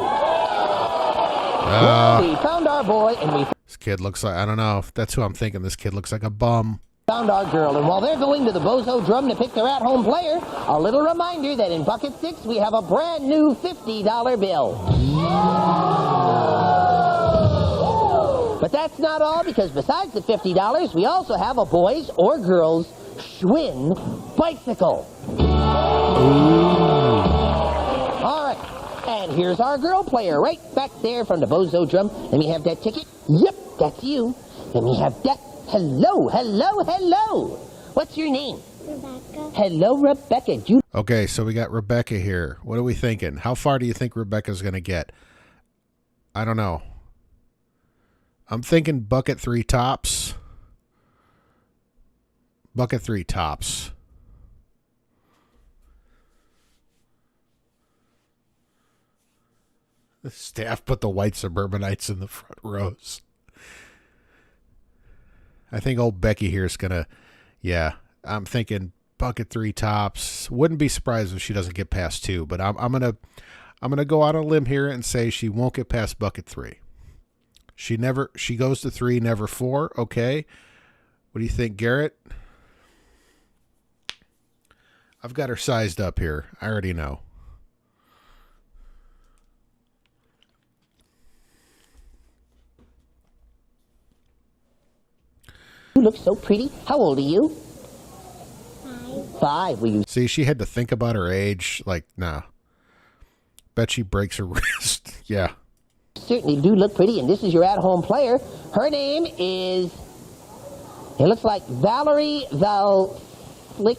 Well, we found our boy, and we... This kid looks like, I don't know if that's who I'm thinking. This kid looks like a bum. Found our girl, and while they're going to the Bozo Drum to pick their at-home player, a little reminder that in Bucket 6 we have a brand new $50 bill. But that's not all, because besides the $50, we also have a boys or girls Schwinn bicycle. All right, and here's our girl player right back there from the Bozo Drum. Let me have that ticket. Yep, that's you. Let me have that. Hello, hello, hello. What's your name? Rebecca. Hello, Rebecca. Okay, so we got Rebecca here. What are we thinking? How far do you think Rebecca's going to get? I don't know. I'm thinking Bucket 3 tops. Bucket 3 tops. The staff put the white suburbanites in the front rows. I think old Becky here is going to, yeah, I'm thinking Bucket 3 tops. Wouldn't be surprised if she doesn't get past 2, but I'm going to go out on a limb here and say she won't get past Bucket 3. She goes to 3, never 4. Okay. What do you think, Garrett? I've got her sized up here. I already know. You look so pretty. How old are you? 5. Will you? See, she had to think about her age. Like, nah. Bet she breaks her wrist. Yeah. Certainly do look pretty, and this is your at-home player. Her name is, it looks like Valerie Valslick,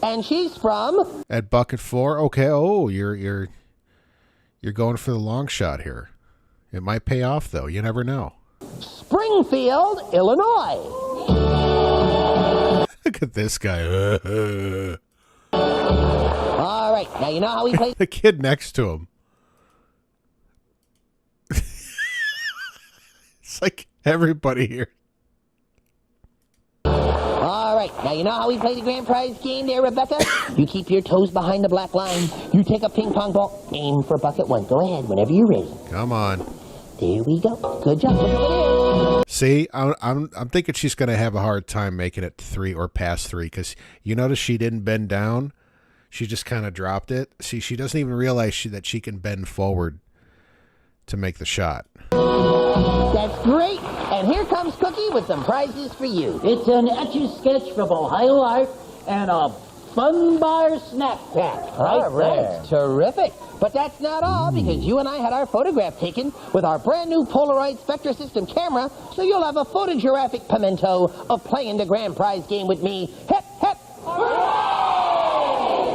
and she's from... At Bucket 4? Okay, oh, you're going for the long shot here. It might pay off, though. You never know. Springfield, Illinois. Look at this guy. All right, now you know how we play... The kid next to him. It's like everybody here. All right, now you know how we play the grand prize game there, Rebecca? You keep your toes behind the black line. You take a ping pong ball, aim for Bucket 1. Go ahead, whenever you're ready. Come on. There we go. Good job. Look over there. See, I'm thinking she's going to have a hard time making it to 3 or past 3, because you notice she didn't bend down. She just kind of dropped it. See, she doesn't even realize that she can bend forward to make the shot. That's great. And here comes Cookie with some prizes for you. It's an Etch-a-Sketch from Ohio Art and a Fun Bar Snack Pack. Right there. Terrific. But that's not all, because you and I had our photograph taken with our brand new Polaroid Spectra System camera, so you'll have a photographic memento of playing the grand prize game with me. Hep, hep.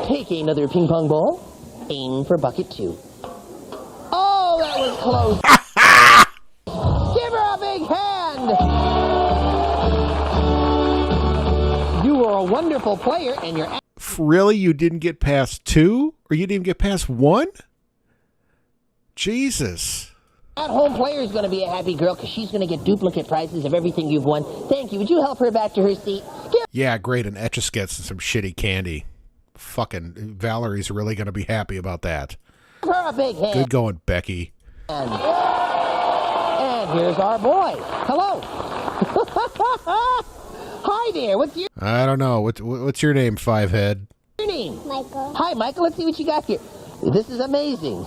Take another ping pong ball. Aim for bucket 2. Oh, that was close. Give her a big hand. You were a wonderful player, and you're... Really? You didn't get past 2? Or you didn't even get past 1? Jesus. At-home player is going to be a happy girl because she's going to get duplicate prizes of everything you've won. Thank you. Would you help her back to her seat? Yeah, great. An Etch-a-Sketch and some shitty candy. Fucking Valerie's really going to be happy about that. Give her a big hand. Good going, Becky. And here's our boy. Hello. Hi there. What's your I don't know. What's your name, Fivehead? name? Michael. Hi, Michael. Let's see what you got here. This is amazing.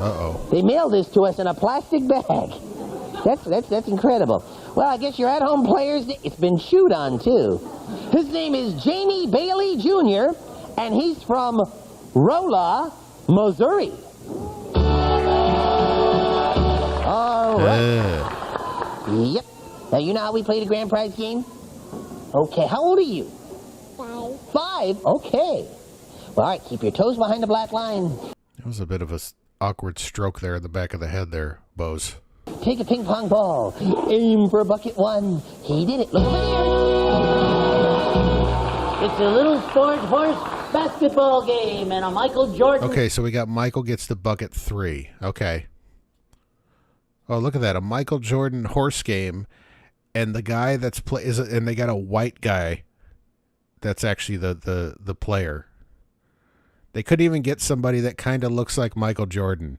Uh-oh. They mailed this to us in a plastic bag. That's incredible. Well, I guess your at-home players, it's been chewed on, too. His name is Jamie Bailey Jr., and he's from Rolla, Missouri. All right. Yep. Now, you know how we play the grand prize game? Okay. How old are you? 5. 5? Okay. Well, all right. Keep your toes behind the black line. That was a bit of a awkward stroke there in the back of the head there, Bose. Take a ping pong ball. Aim for bucket 1. He did it. Look over there. It's a little sport horse basketball game and a Michael Jordan. Okay, so we got Michael gets to bucket 3. Okay. Oh, look at that. A Michael Jordan horse game. And the guy that's and they got a white guy that's actually the player. They couldn't even get somebody that kind of looks like Michael Jordan.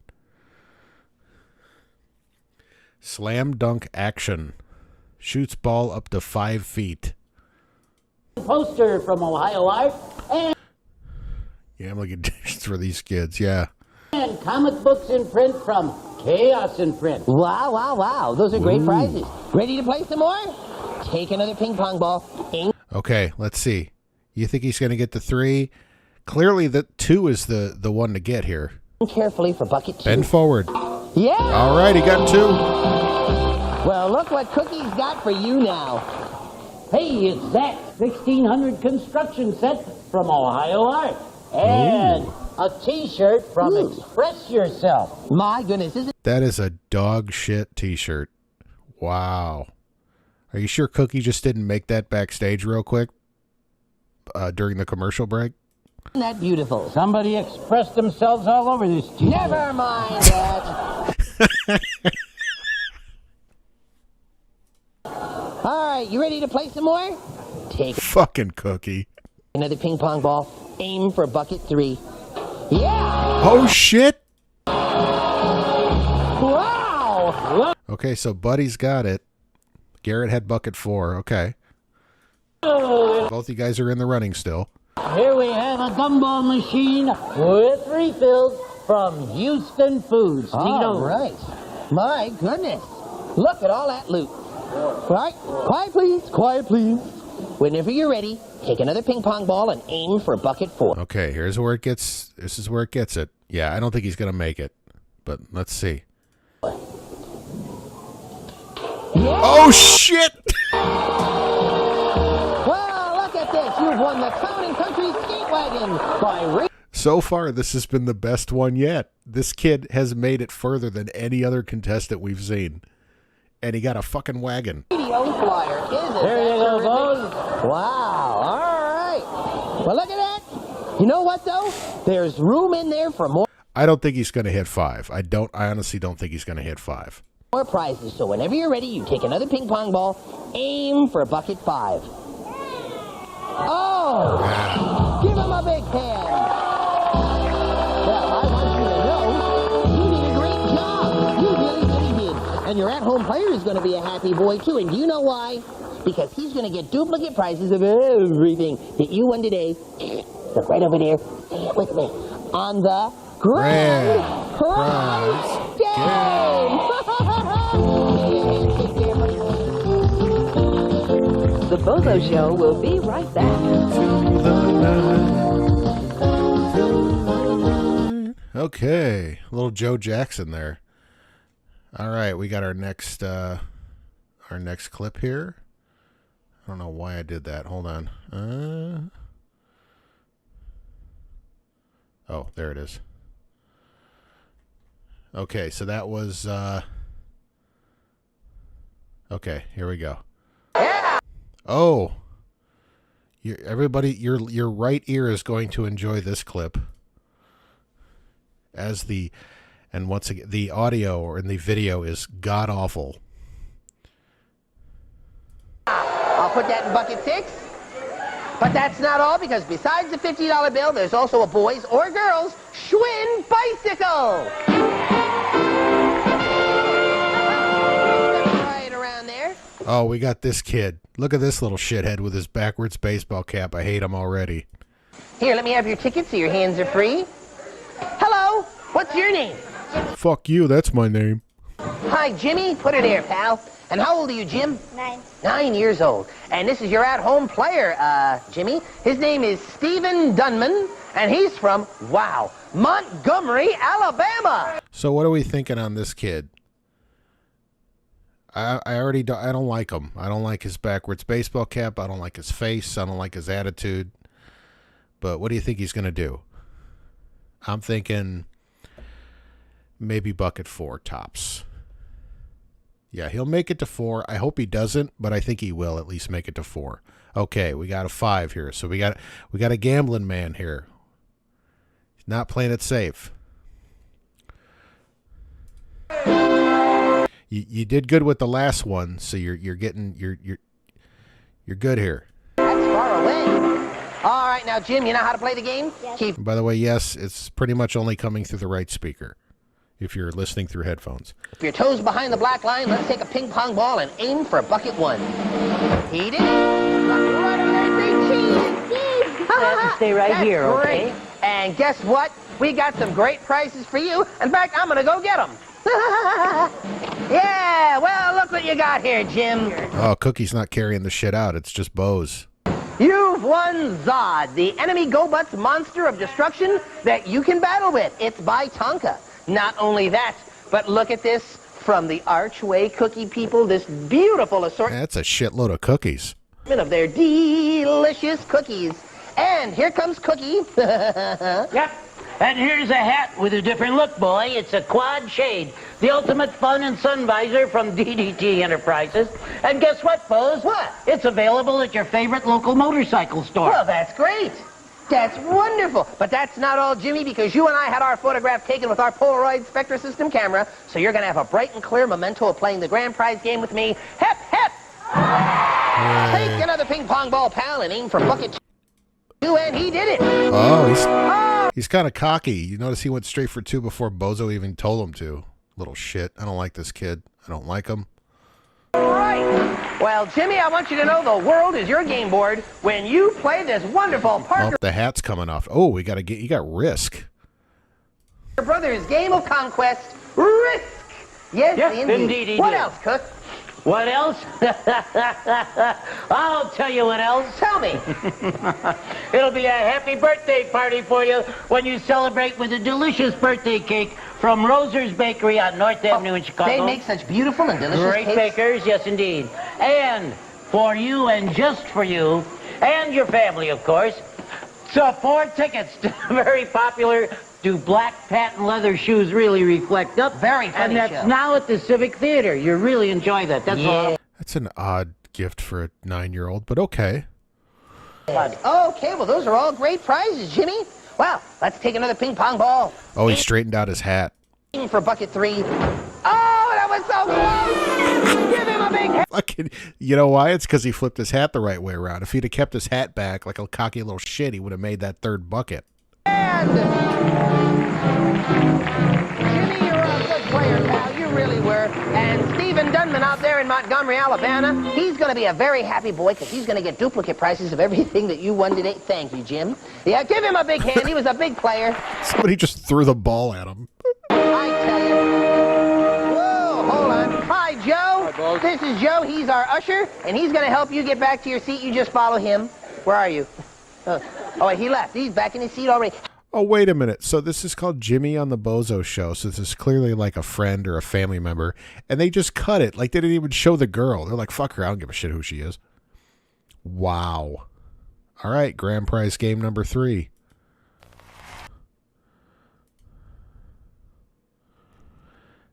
Slam dunk action. Shoots ball up to 5 feet. Poster from Ohio Art and Gambling editions for these kids, yeah. comic books in print from Chaos in Print. Wow, wow, wow. Those are great prizes. Ready to play some more? Take another ping pong ball. Aim. Okay, let's see. You think he's going to get the 3? Clearly, the 2 is the one to get here. Carefully for bucket 2. Bend forward. Yeah. All right, he got 2. Well, look what Cookie's got for you now. Hey, it's that 1600 construction set from Ohio Art. And a T-shirt from Express Yourself. My goodness, isn't That is a dog shit T-shirt. Wow. Are you sure Cookie just didn't make that backstage real quick during the commercial break? that beautiful? Somebody expressed themselves all over this T-shirt. Never mind that. All right, you ready to play some more? Take fucking Cookie. Another ping pong ball. Aim for bucket 3. Yeah! Oh, shit! Wow! Okay, so Buddy's got it. Garrett had bucket 4. Okay. Both you guys are in the running still. Here we have a gumball machine with refills from Houston Foods. All right. My goodness. Look at all that loot. All right. Quiet, please. Quiet, please. Whenever you're ready, take another ping pong ball and aim for bucket 4. Okay, here's where it gets. This is where it gets it. Yeah, I don't think he's going to make it. But let's see. Yeah. Oh, shit! Well, look at this. You've won the Town and Country Skate Wagon by So far, this has been the best one yet. This kid has made it further than any other contestant we've seen. And he got a fucking wagon. Radio flyer. Isn't There you go, Bose. Wow. All right. Well, look at that. You know what, though? There's room in there for more I don't think he's going to hit 5. I honestly don't think he's going to hit 5. prizes. So whenever you're ready, you take another ping pong ball, aim for bucket 5. Oh! Give him a big hand. Well, I want you to know you did a great job. You really did. And your at-home player is going to be a happy boy, too. And do you know why? Because he's going to get duplicate prizes of everything that you won today. Look right over there. Say it with me. On the Grand Prize Game! The Bozo Show will be right back. Okay, little Joe Jackson there. All right, we got our next clip here. I don't know why I did that. Hold on. Oh, there it is. Okay, so that was okay, here we go. Oh. Everybody, your right ear is going to enjoy this clip. And once again, the audio or in the video is god awful. I'll put that in bucket 6. But that's not all, because besides the $50 bill, there's also a boys or girls Schwinn bicycle. Right around there. Oh, we got this kid. Look at this little shithead with his backwards baseball cap. I hate him already. Here, let me have your ticket so your hands are free. Hello, what's your name? Fuck you, that's my name. Hi, Jimmy. Put it there, pal. And how old are you, Jim? 9. 9 years old. And this is your at-home player, Jimmy. His name is Stephen Dunman, and he's from, wow, Montgomery, Alabama. So what are we thinking on this kid? I don't like him. I don't like his backwards baseball cap. I don't like his face. I don't like his attitude. But what do you think he's going to do? I'm thinking maybe bucket 4 tops. Yeah, he'll make it to 4. I hope he doesn't, but I think he will at least make it to 4. Okay, we got a 5 here. So we got a gambling man here. He's not playing it safe. You did good with the last one, so you're good here. That's far away. All right, now, Jim, you know how to play the game? Yes. By the way, yes, it's pretty much only coming through the right speaker if you're listening through headphones. If your toes behind the black line, let's take a ping pong ball and aim for bucket 1. He did it. Right on there, big cheese. You have to stay right That's here, great. okay? And guess what? We got some great prizes for you. In fact, I'm going to go get them. Yeah, well, look what you got here, Jim. Oh, Cookie's not carrying the shit out. It's just Bose. You've won Zod, the enemy GoButts monster of destruction that you can battle with. It's by Tonka. Not only that, but look at this from the Archway Cookie people, this beautiful assortment That's a shitload of cookies. of their delicious cookies. And here comes Cookie. Yep. And here's a hat with a different look, boy. It's a quad shade. The ultimate fun and sun visor from DDT Enterprises. And guess what, Bose? What? It's available at your favorite local motorcycle store. Well, that's great. That's wonderful. But that's not all, Jimmy, because you and I had our photograph taken with our Polaroid Spectra System camera, so you're going to have a bright and clear memento of playing the grand prize game with me. Hep, hep! Take another ping pong ball, pal, and aim for bucket 2, and he did it. Oh, he's kind of cocky. You notice he went straight for 2 before Bozo even told him to. Little shit. I don't like this kid. I don't like him. Right. Well, Jimmy, I want you to know the world is your game board when you play this wonderful partner. Oh, the hat's coming off. Oh, you got Risk. Your brother's game of conquest, Risk. Yes, indeed. What else, Cook? What else? I'll tell you what else. Tell me. It'll be a happy birthday party for you when you celebrate with a delicious birthday cake from Roser's Bakery on North Avenue in Chicago. They make such beautiful and delicious Great cakes. bakers, yes indeed. And for you and just for you, and your family, of course, so 4 tickets to very popular Do Black Patent Leather Shoes Really Reflect Up? Very funny And that's show. now at the Civic Theater. You really enjoy that. That's all. That's an odd gift for a 9-year-old, but okay. Okay, well, those are all great prizes, Jimmy. Well, let's take another ping pong ball. Oh, he straightened out his hat. Aim for bucket 3. Oh, that was so close! Give him a big hand. Fucking, you know why? It's because he flipped his hat the right way around. If he'd have kept his hat back like a cocky little shit, he would have made that 3rd bucket. Jimmy, you're a good player, pal. You really were. And Stephen Dunman out there in Montgomery, Alabama, he's going to be a very happy boy because he's going to get duplicate prices of everything that you won today. Thank you, Jim. Yeah, give him a big hand. He was a big player. Somebody just threw the ball at him. I tell you. Whoa, hold on. Hi, Joe. Hi, This is Joe. He's our usher, and he's going to help you get back to your seat. You just follow him. Where are you? Oh, wait, he left. He's back in his seat already. Oh, wait a minute. So this is called Jimmy on the Bozo Show. So this is clearly like a friend or a family member. And they just cut it. Like, they didn't even show the girl. They're like, fuck her. I don't give a shit who she is. Wow. All right, grand prize game number 3.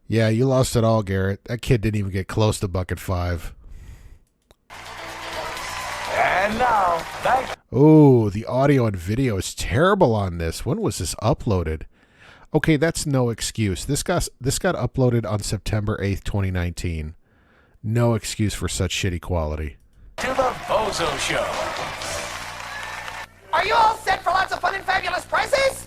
Yeah, you lost it all, Garrett. That kid didn't even get close to bucket 5. And now, back. Oh, the audio and video is terrible on this. When was this uploaded? Okay, that's no excuse. This got uploaded on September 8th, 2019. No excuse for such shitty quality. To the Bozo Show. Are you all set for lots of fun and fabulous prizes?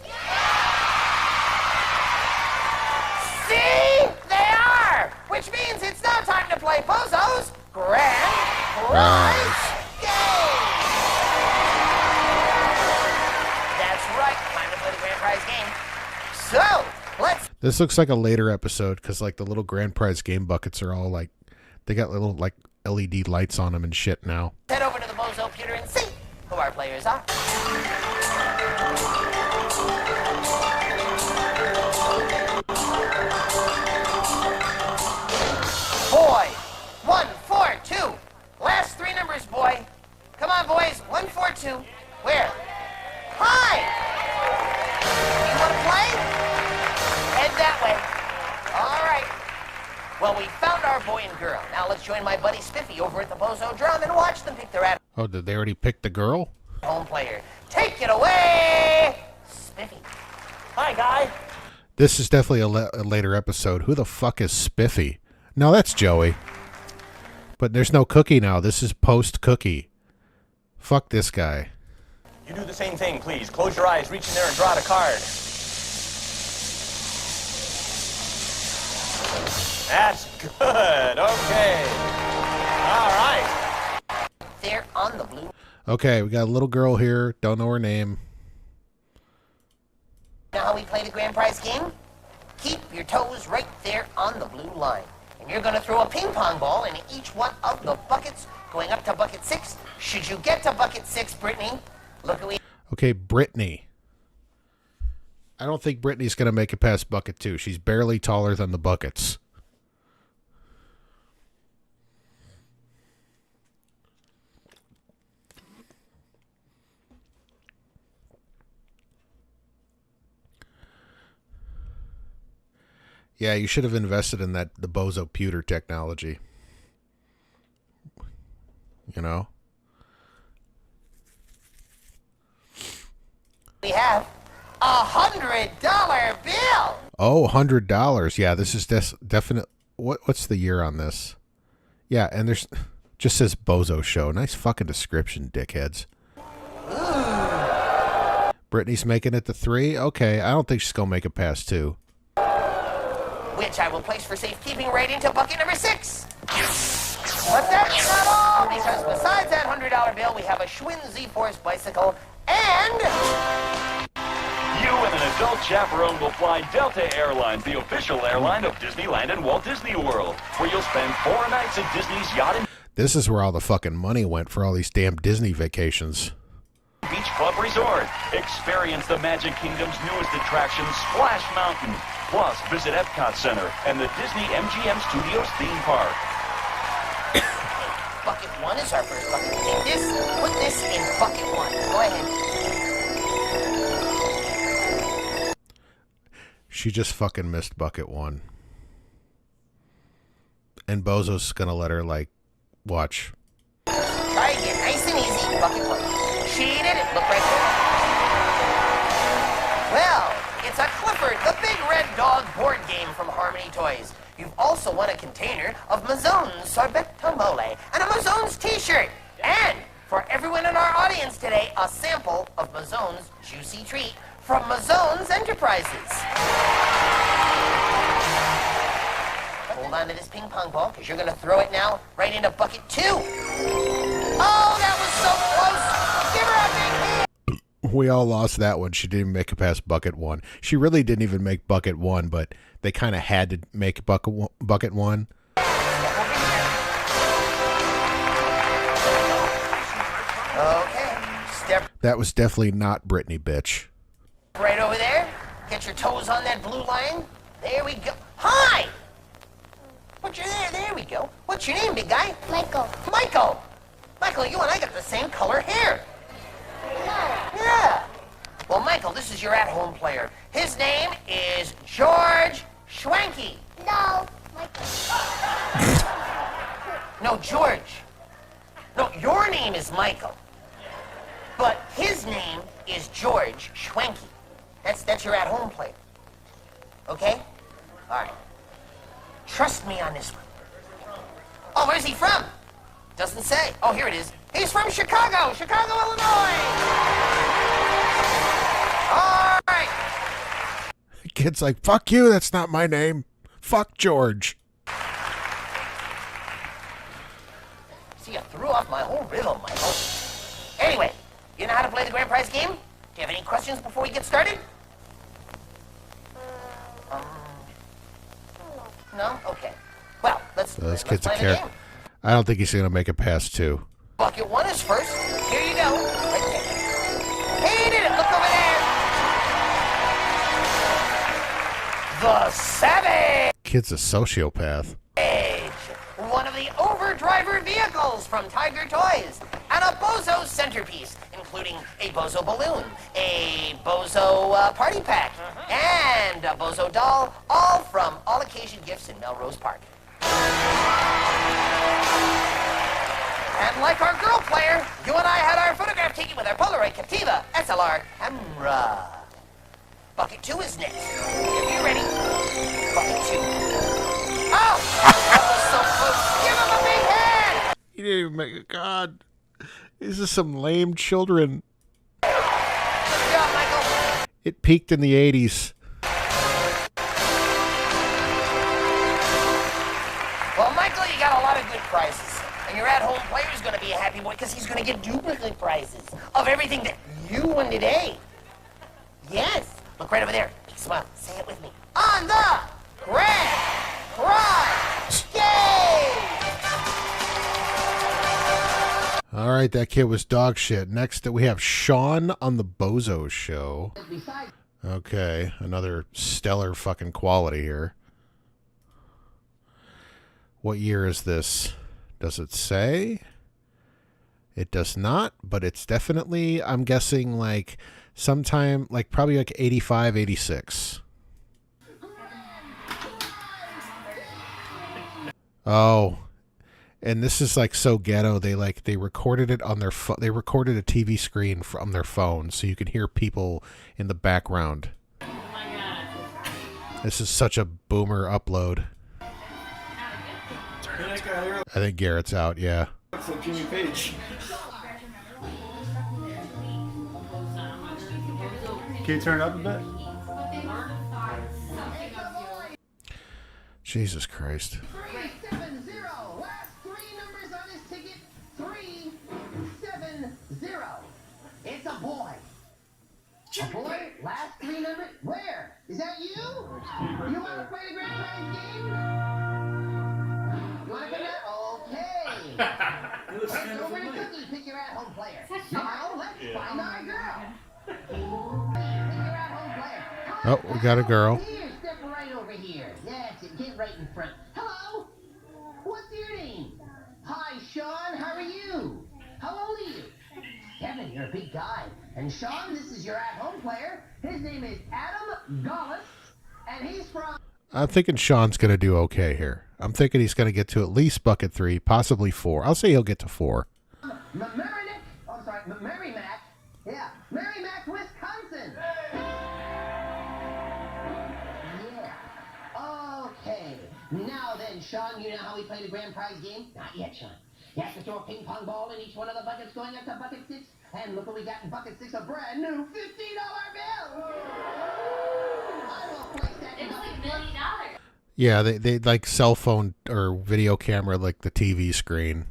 See? They are! Which means it's now time to play Bozo's Grand Prize Game! That's right, time to play the Grand Prize Game. So, let's... This looks like a later episode because, like, the little grand prize game buckets are all, like, they got little, like, LED lights on them and shit now. Head over to the Bozo computer and see who our players are. Boy, 142. Last 3 numbers, boy. Come on, boys. 142. Where? Hi. You want to play? Head that way. All right. Well, we found our boy and girl. Now let's join my buddy Spiffy over at the Bozo Drum and watch them pick their Oh, did they already pick the girl? home player. Take it away, Spiffy. Hi, guy. This is definitely a later episode. Who the fuck is Spiffy? No, that's Joey. But there's no Cookie now. This is post-Cookie. Fuck this guy. You do the same thing, please. Close your eyes, reach in there and draw the card. That's good. Okay. All right. There on the blue. Okay, we got a little girl here. Don't know her name. Know how we play the grand prize game? Keep your toes right there on the blue line. And you're going to throw a ping pong ball into each one of the buckets going up to bucket 6. Should you get to bucket 6, Brittany, look at we... Okay, Brittany. I don't think Brittany's going to make it past bucket 2. She's barely taller than the buckets. Yeah, you should have invested in the Bozo pewter technology. You know? We have $100 bill. Oh, $100. Yeah, this is definite. What's the year on this? Yeah, and there's just says Bozo Show. Nice fucking description, dickheads. Brittany's making it to 3? Okay, I don't think she's going to make it past 2. Which I will place for safekeeping right into bucket number 6. But that's not all, because besides that $100 bill, we have a Schwinn Z-Force bicycle and... You and an adult chaperone will fly Delta Airlines, the official airline of Disneyland and Walt Disney World, where you'll spend 4 nights at Disney's Yacht and This is where all the fucking money went for all these damn Disney vacations. Beach Club Resort. Experience the Magic Kingdom's newest attraction, Splash Mountain. Plus, visit Epcot Center and the Disney MGM Studios theme park. Bucket 1 is our first bucket. Take this, put this in bucket 1. Go ahead. She just fucking missed bucket 1. And Bozo's gonna let her, like, watch. Try again, nice and easy, bucket 1. She did it, look right there. Well, it's a Clifford the Big Red Dog board game from Harmony Toys. You've also won a container of Mazzone's Sorbet Mole and a Mazzone's t-shirt. And for everyone in our audience today, a sample of Mazzone's Juicy Treat from Mazzone's Enterprises. Hold on to this ping pong ball, because you're going to throw it now right into bucket 2. Oh, that was so close. Give her a big hand. We all lost that one. She didn't make it past bucket 1. She really didn't even make bucket 1, but they kind of had to make bucket 1. Step That was definitely not Britney, bitch. right over there. Get your toes on that blue line. There we go. Hi! What's your there? There we go. What's your name, big guy? Michael. Michael! Michael, you and I got the same color hair. Yeah. Well, Michael, this is your at-home player. His name is George Schwanky. No, Michael. No, George. No, your name is Michael. But his name is George Schwanky. That's your at-home player. Okay? All right. Trust me on this one. Oh, where's he from? Doesn't say. Oh, here it is. He's from Chicago, Illinois. All right. The kid's like, fuck you, that's not my name. Fuck George. See, you threw off my whole rhythm, Michael. Anyway, you know how to play the grand prize game? Do you have any questions before we get started? No? Okay. Well, let's This kid's a play the character. game. I don't think he's going to make it past 2. Bucket 1 is first. Here you go. Right there. Hey, you did it. Look over there. The Savage. Kid's a sociopath. One of the overdriver vehicles from Tiger Toys. And a Bozo centerpiece, including a Bozo balloon, a Bozo party pack, and a Bozo doll, all from All Occasion Gifts in Melrose Park. And like our girl player, you and I had our photograph taken with our Polaroid Captiva SLR camera. Bucket 2 is next. If you're ready, bucket 2. Oh! That was so close. Give him a big hand! He didn't even make it. God. These are some lame children. Good job, Michael. It peaked in the 80s. Well, Michael, you got a lot of good prizes. And your at-home player is going to be a happy boy because he's going to get duplicate prizes of everything that you won today. Yes. Look right over there. Smile. Say it with me. On the grand prize game! All right, that kid was dog shit. Next, we have Sean on the Bozo Show. Okay, another stellar fucking quality here. What year is this? Does it say? It does not, but it's definitely, I'm guessing, like, sometime, like, probably like 85, 86. Oh, and this is like so ghetto. They recorded it on their they recorded a TV screen from their phone, so you can hear people in the background. This is such a boomer upload. I think Garrett's out. Yeah. It's like Jimmy Page. Can you turn it up a bit? Jesus Christ. 370. Last 3 numbers on his ticket. 370. It's a boy. A boy? Last 3 numbers? Where? Is that you? You want to play the grand prize game? You want to come out? Okay. Head over to Cookie. Pick your at-home player. Now let's find our girl. Pick your at-home player. Oh, we got a girl. Here, step right over here. That's it. Get right in front. Hello? What's your name? Hi, Sean. How are you? How old are you? Kevin, you're a big guy. And Sean, this is your at-home player. His name is Adam Gullis, and he's from... I'm thinking Sean's going to do okay here. I'm thinking he's going to get to at least bucket 3, possibly 4. I'll say he'll get to 4. Merrimack. Yeah, Merrimack, Wisconsin. Yeah. Okay. Now then, Sean, you know how we play the grand prize game? Not yet, Sean. You have to throw a ping pong ball in each one of the buckets going up to bucket 6. And look what we got in bucket 6, a brand new $50 bill. I will place that in bucket 4. Yeah, they like cell phone or video camera like the TV screen.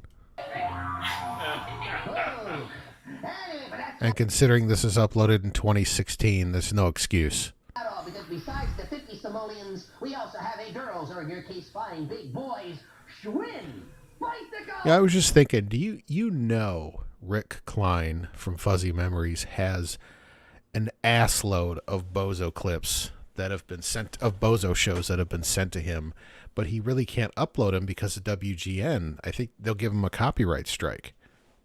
And considering this is uploaded in 2016, there's no excuse. At all, because besides the 50 simoleons, we also have a girls, or in your case, fine big boys, Schwinn. Bicycle! Yeah, I was just thinking, do you know Rick Klein from Fuzzy Memories has an assload of Bozo clips that have been sent, of Bozo shows that have been sent to him, but he really can't upload them because of WGN. I think they'll give him a copyright strike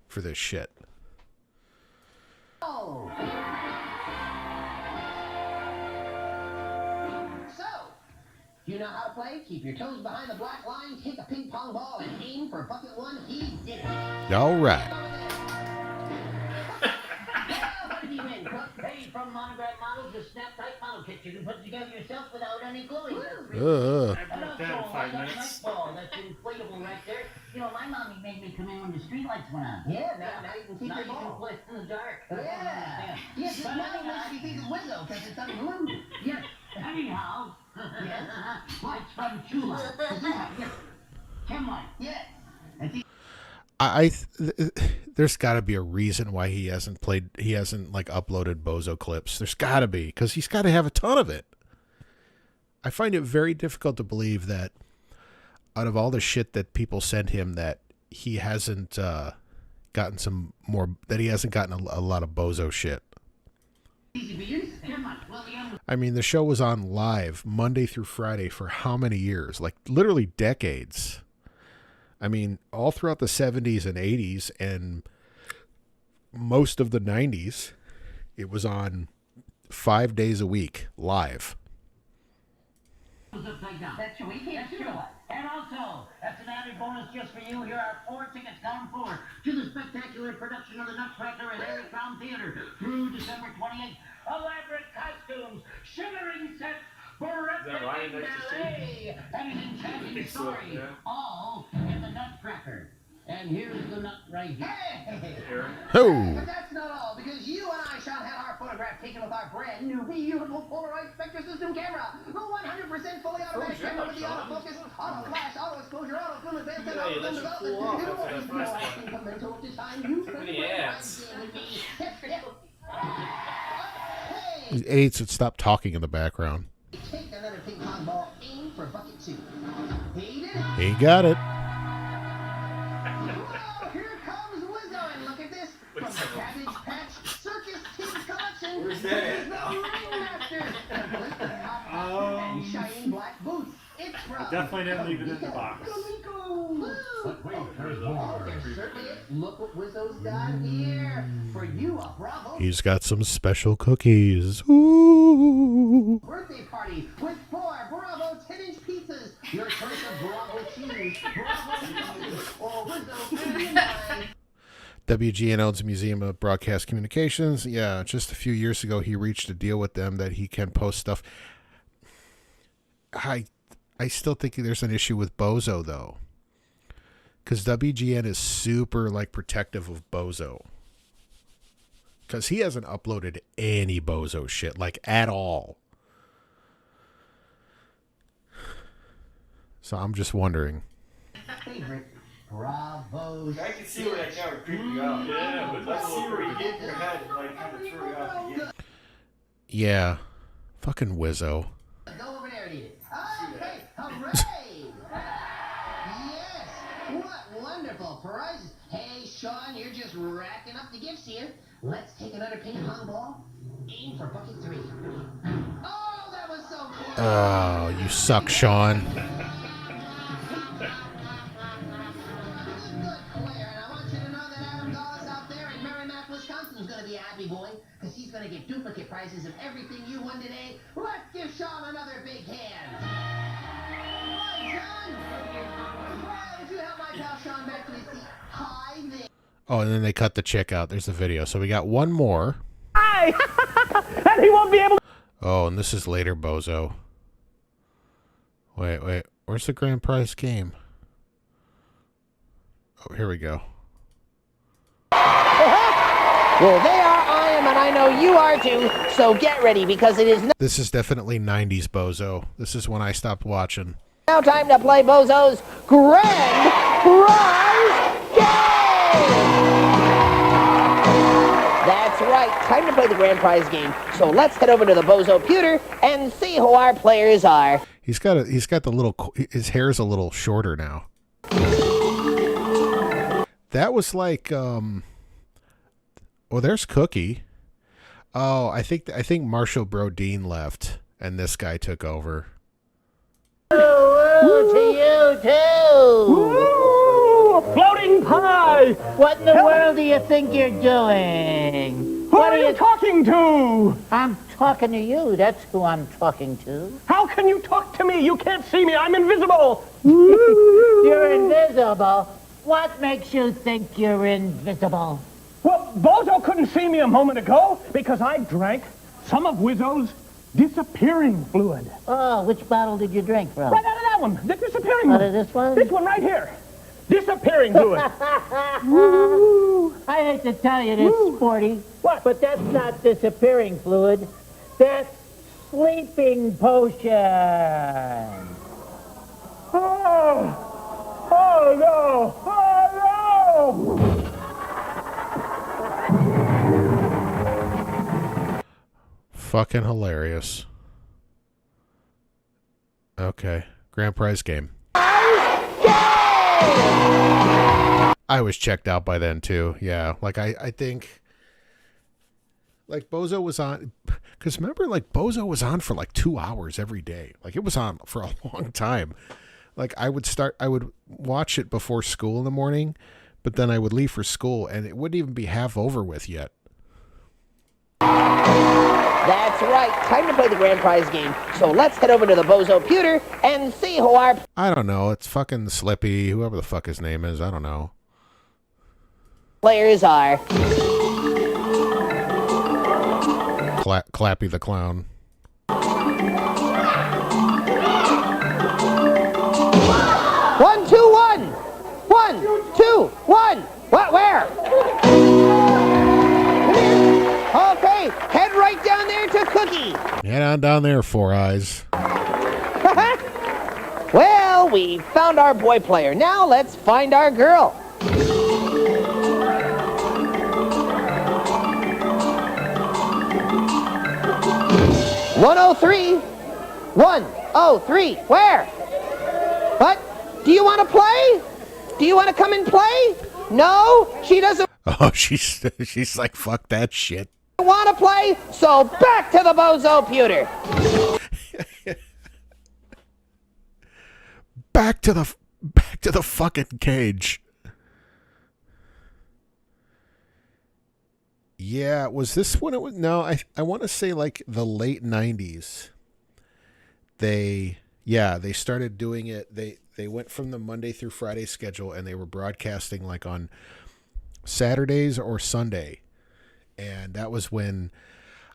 for this shit. Oh. So, you know how to play? Keep your toes behind the black line, take a ping pong ball, and aim for bucket one. He did it. All right. What did you win, Cook? Hey, from Monogram Models, the snap-type model kit you can put together yourself without any gluing. I broke that in 5 That's minutes. ball. That's inflatable right there. You know, my mommy made me come in when the streetlights went on. Yeah, now you can keep now your you can ball. play in the dark. Yeah. Yes, this now makes me think of window because it's unglued. Yes. Anyhow. Yes. Lights from Chula. Yes. Come on. Yes. There's got to be a reason why he hasn't like uploaded Bozo clips. There's got to be, because he's got to have a ton of it. I find it very difficult to believe that out of all the shit that people send him, that he hasn't gotten some more, that he hasn't gotten a lot of Bozo shit. I mean, the show was on live Monday through Friday for how many years? Like literally decades. I mean, all throughout the 70s and 80s and most of the 90s, it was on 5 days a week, live. That's your weekend. That's true. And also, that's an added bonus just for you. Here are 4 tickets down 4 to the spectacular production of the Nutcracker at Harry Crown Theater through December 28th. Elaborate costumes, shimmering sets, breathtaking ballet, and an enchanting story. All in the Nutcracker. And here's the nut right here. Hey! Oh. But that's not all, because you and I shall have our photograph taken with our brand new beautiful Polaroid Spectra System camera. The 100% fully automatic camera with the autofocus, auto flash, auto exposure, auto film advance, and auto film development. It'll always be more incremental with the time you spend with me. These idiots would stop talking in the background. Take another ping pong ball, aim for bucket 2. He did it. He got it. Whoa, here comes Wizzo, and look at this. From the Cabbage Patch Circus Kids Collection. Where's that at? The Ringmaster. With the top hat and shiny black boots. It's from Definitely didn't leave it in the box. Look what Wizzo's got here. For you, a Bravo He's got some special cookies. Ooh. birthday party with 4 Bravo 10-inch pizzas. Your choice of Bravo cheese, Bravo cheese, or Wizzo. WGN owns a Museum of Broadcast Communications. Yeah, just a few years ago, he reached a deal with them that he can post stuff. I still think there's an issue with Bozo, though. Because WGN is super, like, protective of Bozo. Because he hasn't uploaded any Bozo shit, like, at all. So I'm just wondering. Favorite Bravo. I can see where that camera creeped you out. Yeah, but let's see where you get your head and like kind of threw you out again. Yeah. Fucking Wizzo. Go over there and eat it. Okay, hooray! Yes, what wonderful prizes. Hey, Sean, you're just racking up the gifts here. Let's take another ping pong ball. Aim for bucket 3. Oh, that was so close. Oh, you suck, Sean. Because he's going to get duplicate prizes of everything you won today. Let's give Sean another big hand. Right, Sean? Why would you help my pal Sean back to his seat? Hi there. Oh, and then they cut the chick out. There's the video. So we got one more. Hi! And he won't be able to... Oh, and this is later, Bozo. Wait. Where's the grand prize game? Oh, here we go. Well, they are, I am, and I know you are too, so get ready, because it is This is definitely 90s Bozo. This is when I stopped watching. now time to play Bozo's Grand Prize Game! That's right, time to play the Grand Prize Game. So let's head over to the Bozo Pewter and see who our players are. He's got the little, his hair's a little shorter now. That was like, Oh, there's Cookie. Oh, I think Marshall Brodeen left, and this guy took over. Woo, to you too. Woo, floating pie. What in the world do you think you're doing? Who are you talking to? I'm talking to you. That's who I'm talking to. How can you talk to me? You can't see me. I'm invisible. You're invisible. What makes you think you're invisible? Well, Bozo couldn't see me a moment ago because I drank some of Wizzo's disappearing fluid. Oh, which bottle did you drink from? Right out of that one. The disappearing Out one. of this one? This one right here. Disappearing fluid. I hate to tell you this, Sporty. What? But that's not disappearing fluid. That's sleeping potion. Oh no! Oh no! Fucking hilarious. Okay. Grand prize game. I was checked out by then too. Yeah. Like I think like Bozo was on, because remember, like Bozo was on for like 2 hours every day. Like it was on for a long time. Like I would watch it before school in the morning, but then I would leave for school and it wouldn't even be half over with yet. That's right. Time to play the grand prize game. So let's head over to the Bozo Pewter and see who our I don't know. It's fucking Slippy, whoever the fuck his name is. I don't know. players are. Clappy the Clown. 1, 2, 1. 1, 2, 1. What? Where? Okay, head right down there to Cookie. Head on down there, Four Eyes. Well, we found our boy player. Now let's find our girl. $103. 103. Where? What? Do you want to play? Do you want to come and play? No, she doesn't. Oh, she's like, fuck that shit. Want to play? So back to the Bozo Pewter. Back to the fucking cage. Yeah, was this when it was? No, I want to say like the late 90s. They started doing it. They went from the Monday through Friday schedule and they were broadcasting like on Saturdays or Sunday. And that was when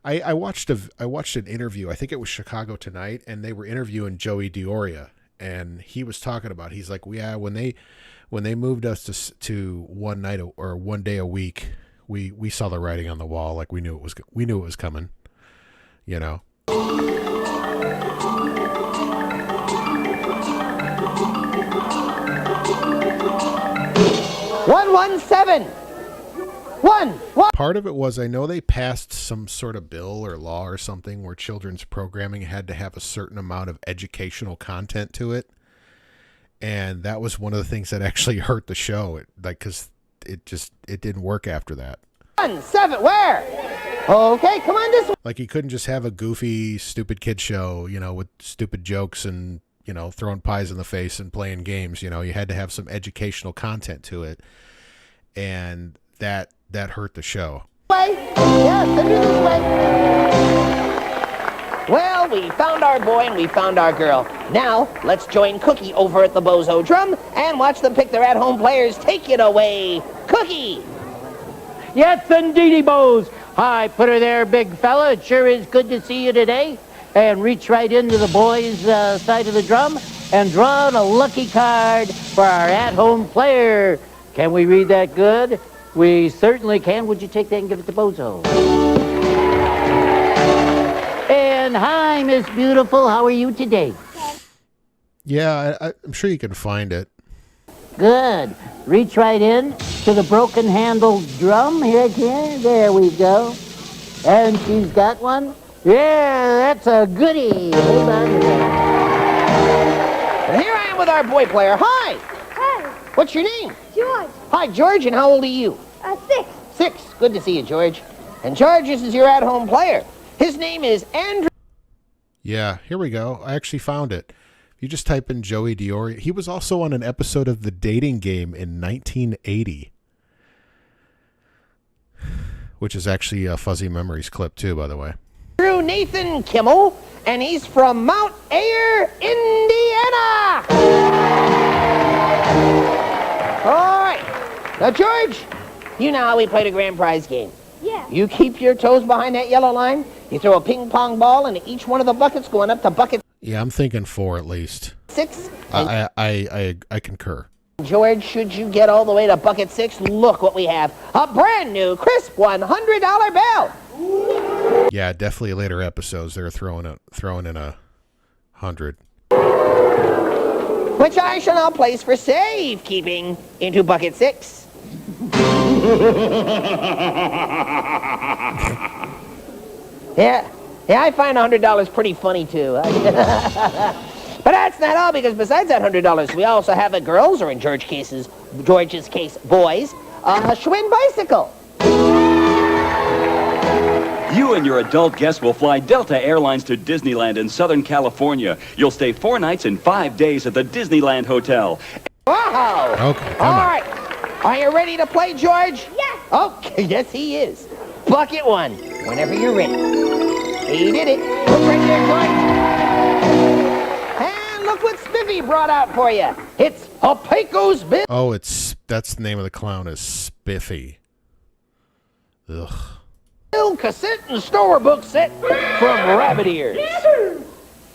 I watched an interview. I think it was Chicago Tonight, and they were interviewing Joey Dioria, and he was talking about. He's like, yeah, when they moved us to one night or one day a week, we saw the writing on the wall. Like we knew it was coming, you know. 117. 1. Part of it was, I know they passed some sort of bill or law or something where children's programming had to have a certain amount of educational content to it. And that was one of the things that actually hurt the show. Because it didn't work after that. 17. Where? Okay, come on this way. Like you couldn't just have a goofy, stupid kid show, you know, with stupid jokes and, you know, throwing pies in the face and playing games. You know, you had to have some educational content to it. And that hurt the show. Yeah, send her this way. Well, we found our boy and we found our girl. Now, let's join Cookie over at the Bozo Drum and watch them pick their at-home players. Take it away, Cookie. Yes, indeedy, Boz. Hi, put her there, big fella. It sure is good to see you today. And reach right into the boys' side of the drum and draw a lucky card for our at-home player. Can we read that good? We certainly can. Would you take that and give it to Bozo? And hi, Miss Beautiful. How are you today? Yeah, I'm sure you can find it. Good. Reach right in to the broken-handled drum. Here. There we go. And she's got one. Yeah, that's a goodie. Hold on to that. And here I am with our boy player. Hi. Hi. What's your name? George. Hi, George, and how old are you? 6. 6. Good to see you, George. And George, this is your at-home player. His name is Andrew. Yeah, here we go. I actually found it. If you just type in Joey Diori, he was also on an episode of The Dating Game in 1980, which is actually a Fuzzy Memories clip too, by the way. Nathan Kimmel, and he's from Mount Ayer, Indiana. All right. Now, George, you know how we play the grand prize game. Yeah. You keep your toes behind that yellow line. You throw a ping pong ball into each one of the buckets going up to bucket Yeah, I'm thinking 4 at least. 6. I concur. George, should you get all the way to bucket 6, look what we have. A brand new, crisp $100 bill. Yeah, definitely later episodes they're throwing in 100. Which I shall now place for safekeeping into bucket 6. Yeah, I find $100 pretty funny too. But that's not all, because besides that $100, we also have a girls, or in George's case, boys, a Schwinn bicycle. You and your adult guests will fly Delta Airlines to Disneyland in Southern California. You'll stay 4 nights and 5 days at the Disneyland Hotel. Wow! Okay, all right. Are you ready to play, George? Yes. Okay, yes, he is. Bucket 1, whenever you're ready. He did it. Look right there, George. And look what Spiffy brought out for you. It's a Pecos Bill. Oh, that's the name of the clown is Spiffy. Ugh. Cassette and storybook set from Rabbit Ears.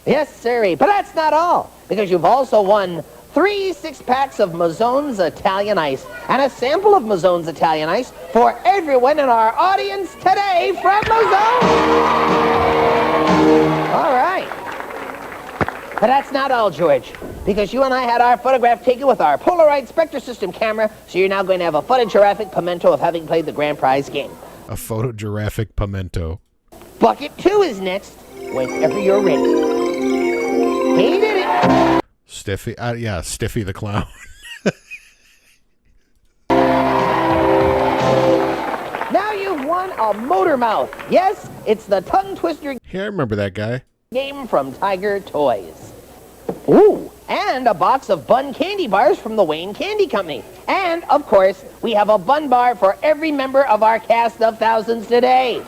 Yes, sirree. But that's not all, because you've also won 3 6-packs of Mazzone's Italian Ice and a sample of Mazzone's Italian Ice for everyone in our audience today from Mazzone. All right. But that's not all, George, because you and I had our photograph taken with our Polaroid Spectre System camera, so you're now going to have a photographic memento of having played the grand prize game. A photographic pimento. Bucket 2 is next, whenever you're ready. He did it. Stiffy, yeah, Stiffy the clown. Now you've won a motor mouth. Yes, it's the tongue twister Yeah, I remember that guy. game from Tiger Toys. Ooh, and a box of Bun candy bars from the Wayne Candy Company. And, of course, we have a Bun bar for every member of our cast of thousands today.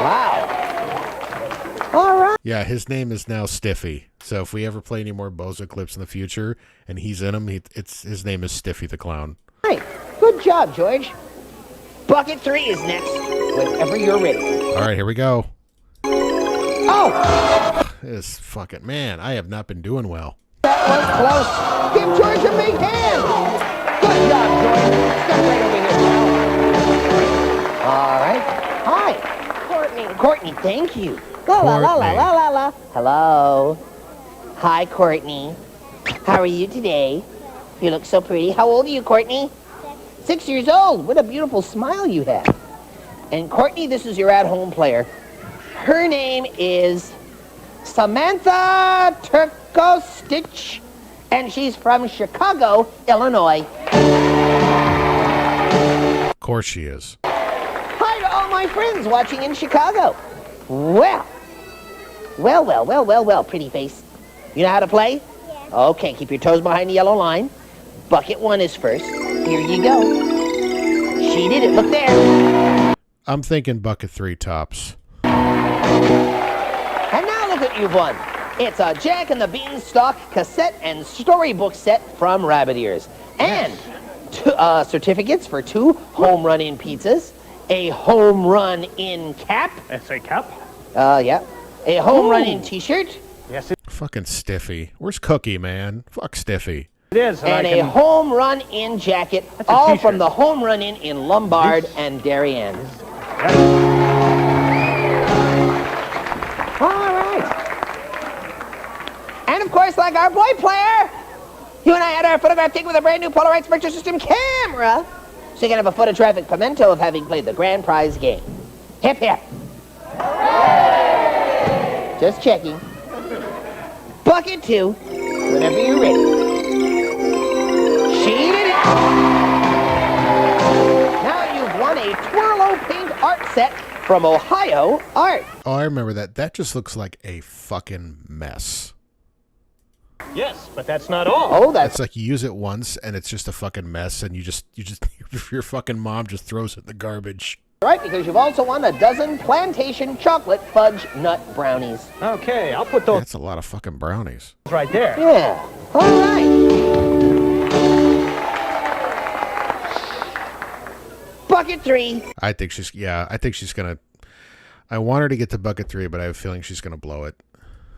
Wow. All right. Yeah, his name is now Stiffy. So if we ever play any more Bozo clips in the future and he's in them, his name is Stiffy the Clown. Right. Good job, George. Bucket 3 is next, whenever you're ready. All right, here we go. Oh! This fucking man, I have not been doing well. That was close. Give George a big hand. Good job, George. Step right over here, pal. All right. Hi. Courtney, thank you. La la la la la la la. Hello. Hi, Courtney. How are you today? You look so pretty. How old are you, Courtney? 6 years old. What a beautiful smile you have. And Courtney, this is your at-home player. Her name is Samantha Turkostich, and she's from Chicago, Illinois. Of course she is. Hi to all my friends watching in Chicago. Well, pretty face. You know how to play? Yeah. Okay, keep your toes behind the yellow line. Bucket 1 is first. Here you go. She did it. Look there. I'm thinking bucket 3 tops. And now look what you've won. It's a Jack and the Beanstalk cassette and storybook set from Rabbit Ears. And certificates for 2 home run in pizzas, a home run in cap. That's a cap? Yeah. A home run in t-shirt. Yes, Fucking Stiffy. Where's Cookie, man? Fuck Stiffy. it is. And a home run in jacket, all from the home run in Lombard and Darien. All right. And of course, like our boy player, you and I had our photograph taken with a brand new Polaroid Spectre System camera, so you can have a photographic memento of having played the grand prize game. Hip hip. Just checking. Bucket 2, whenever you're ready. She did it. art set from Ohio Art. Oh, I remember that. That just looks like a fucking mess. Yes, but that's not all. Oh, that's It's like you use it once and it's just a fucking mess, and you just your fucking mom just throws it in the garbage. right, because you've also won a dozen Plantation chocolate fudge nut brownies. Okay, I'll put those That's a lot of fucking brownies. right there. Yeah. All right. Bucket 3. I think she's gonna. I want her to get to bucket 3, but I have a feeling she's gonna blow it.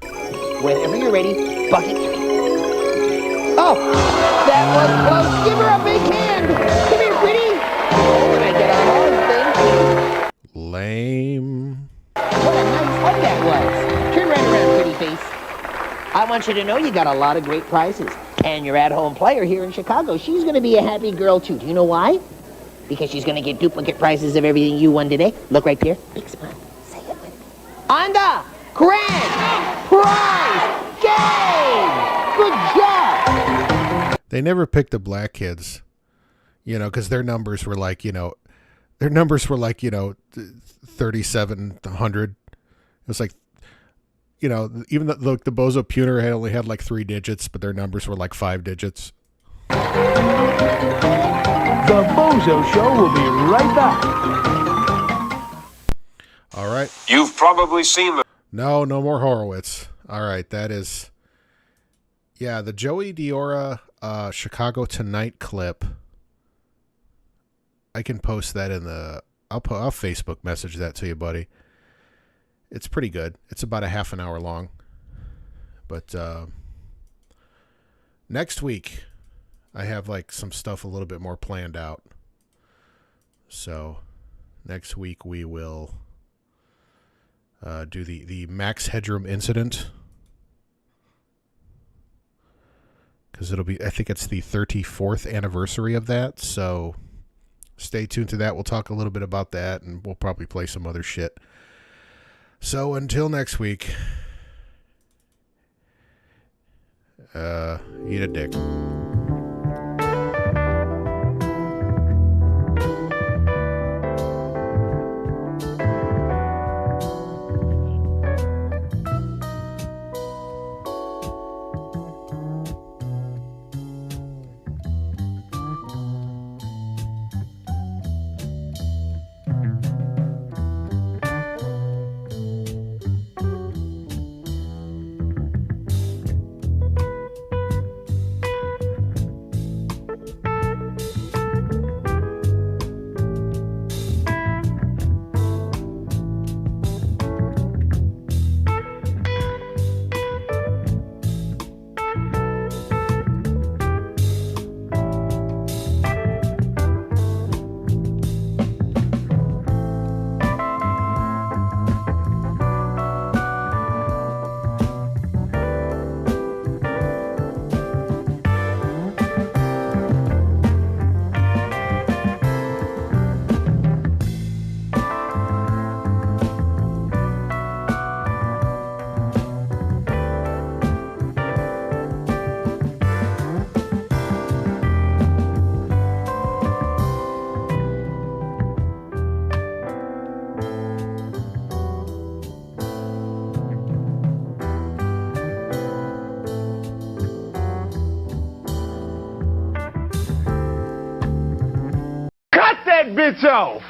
Whenever you're ready, bucket 3. Oh, that was close. Give her a big hand. Come here, pretty. Oh, and I get on all things. Lame. What a nice hug that was. Turn right around, pretty face. I want you to know you got a lot of great prizes. And your at-home player here in Chicago, she's going to be a happy girl, too. Do you know why? Because she's going to get duplicate prizes of everything you won today. Look right there. Big smile. Say it with me. On the grand prize game! Good job! They never picked the black kids, because their numbers were like, 3,700. It was like, even the Bozo Puner had only had like 3 digits, but their numbers were like 5 digits. The Bozo Show will be right back. All right. You've probably seen the... No more Horowitz. All right, that is... Yeah, the Joey Diora Chicago Tonight clip. I can post that in the... I'll Facebook message that to you, buddy. It's pretty good. It's about a half an hour long. But next week, I have like some stuff a little bit more planned out. So next week we will do the Max Headroom incident. Because it'll be, I think it's the 34th anniversary of that. So stay tuned to that. We'll talk a little bit about that, and we'll probably play some other shit. So until next week, eat a dick. Bitch off!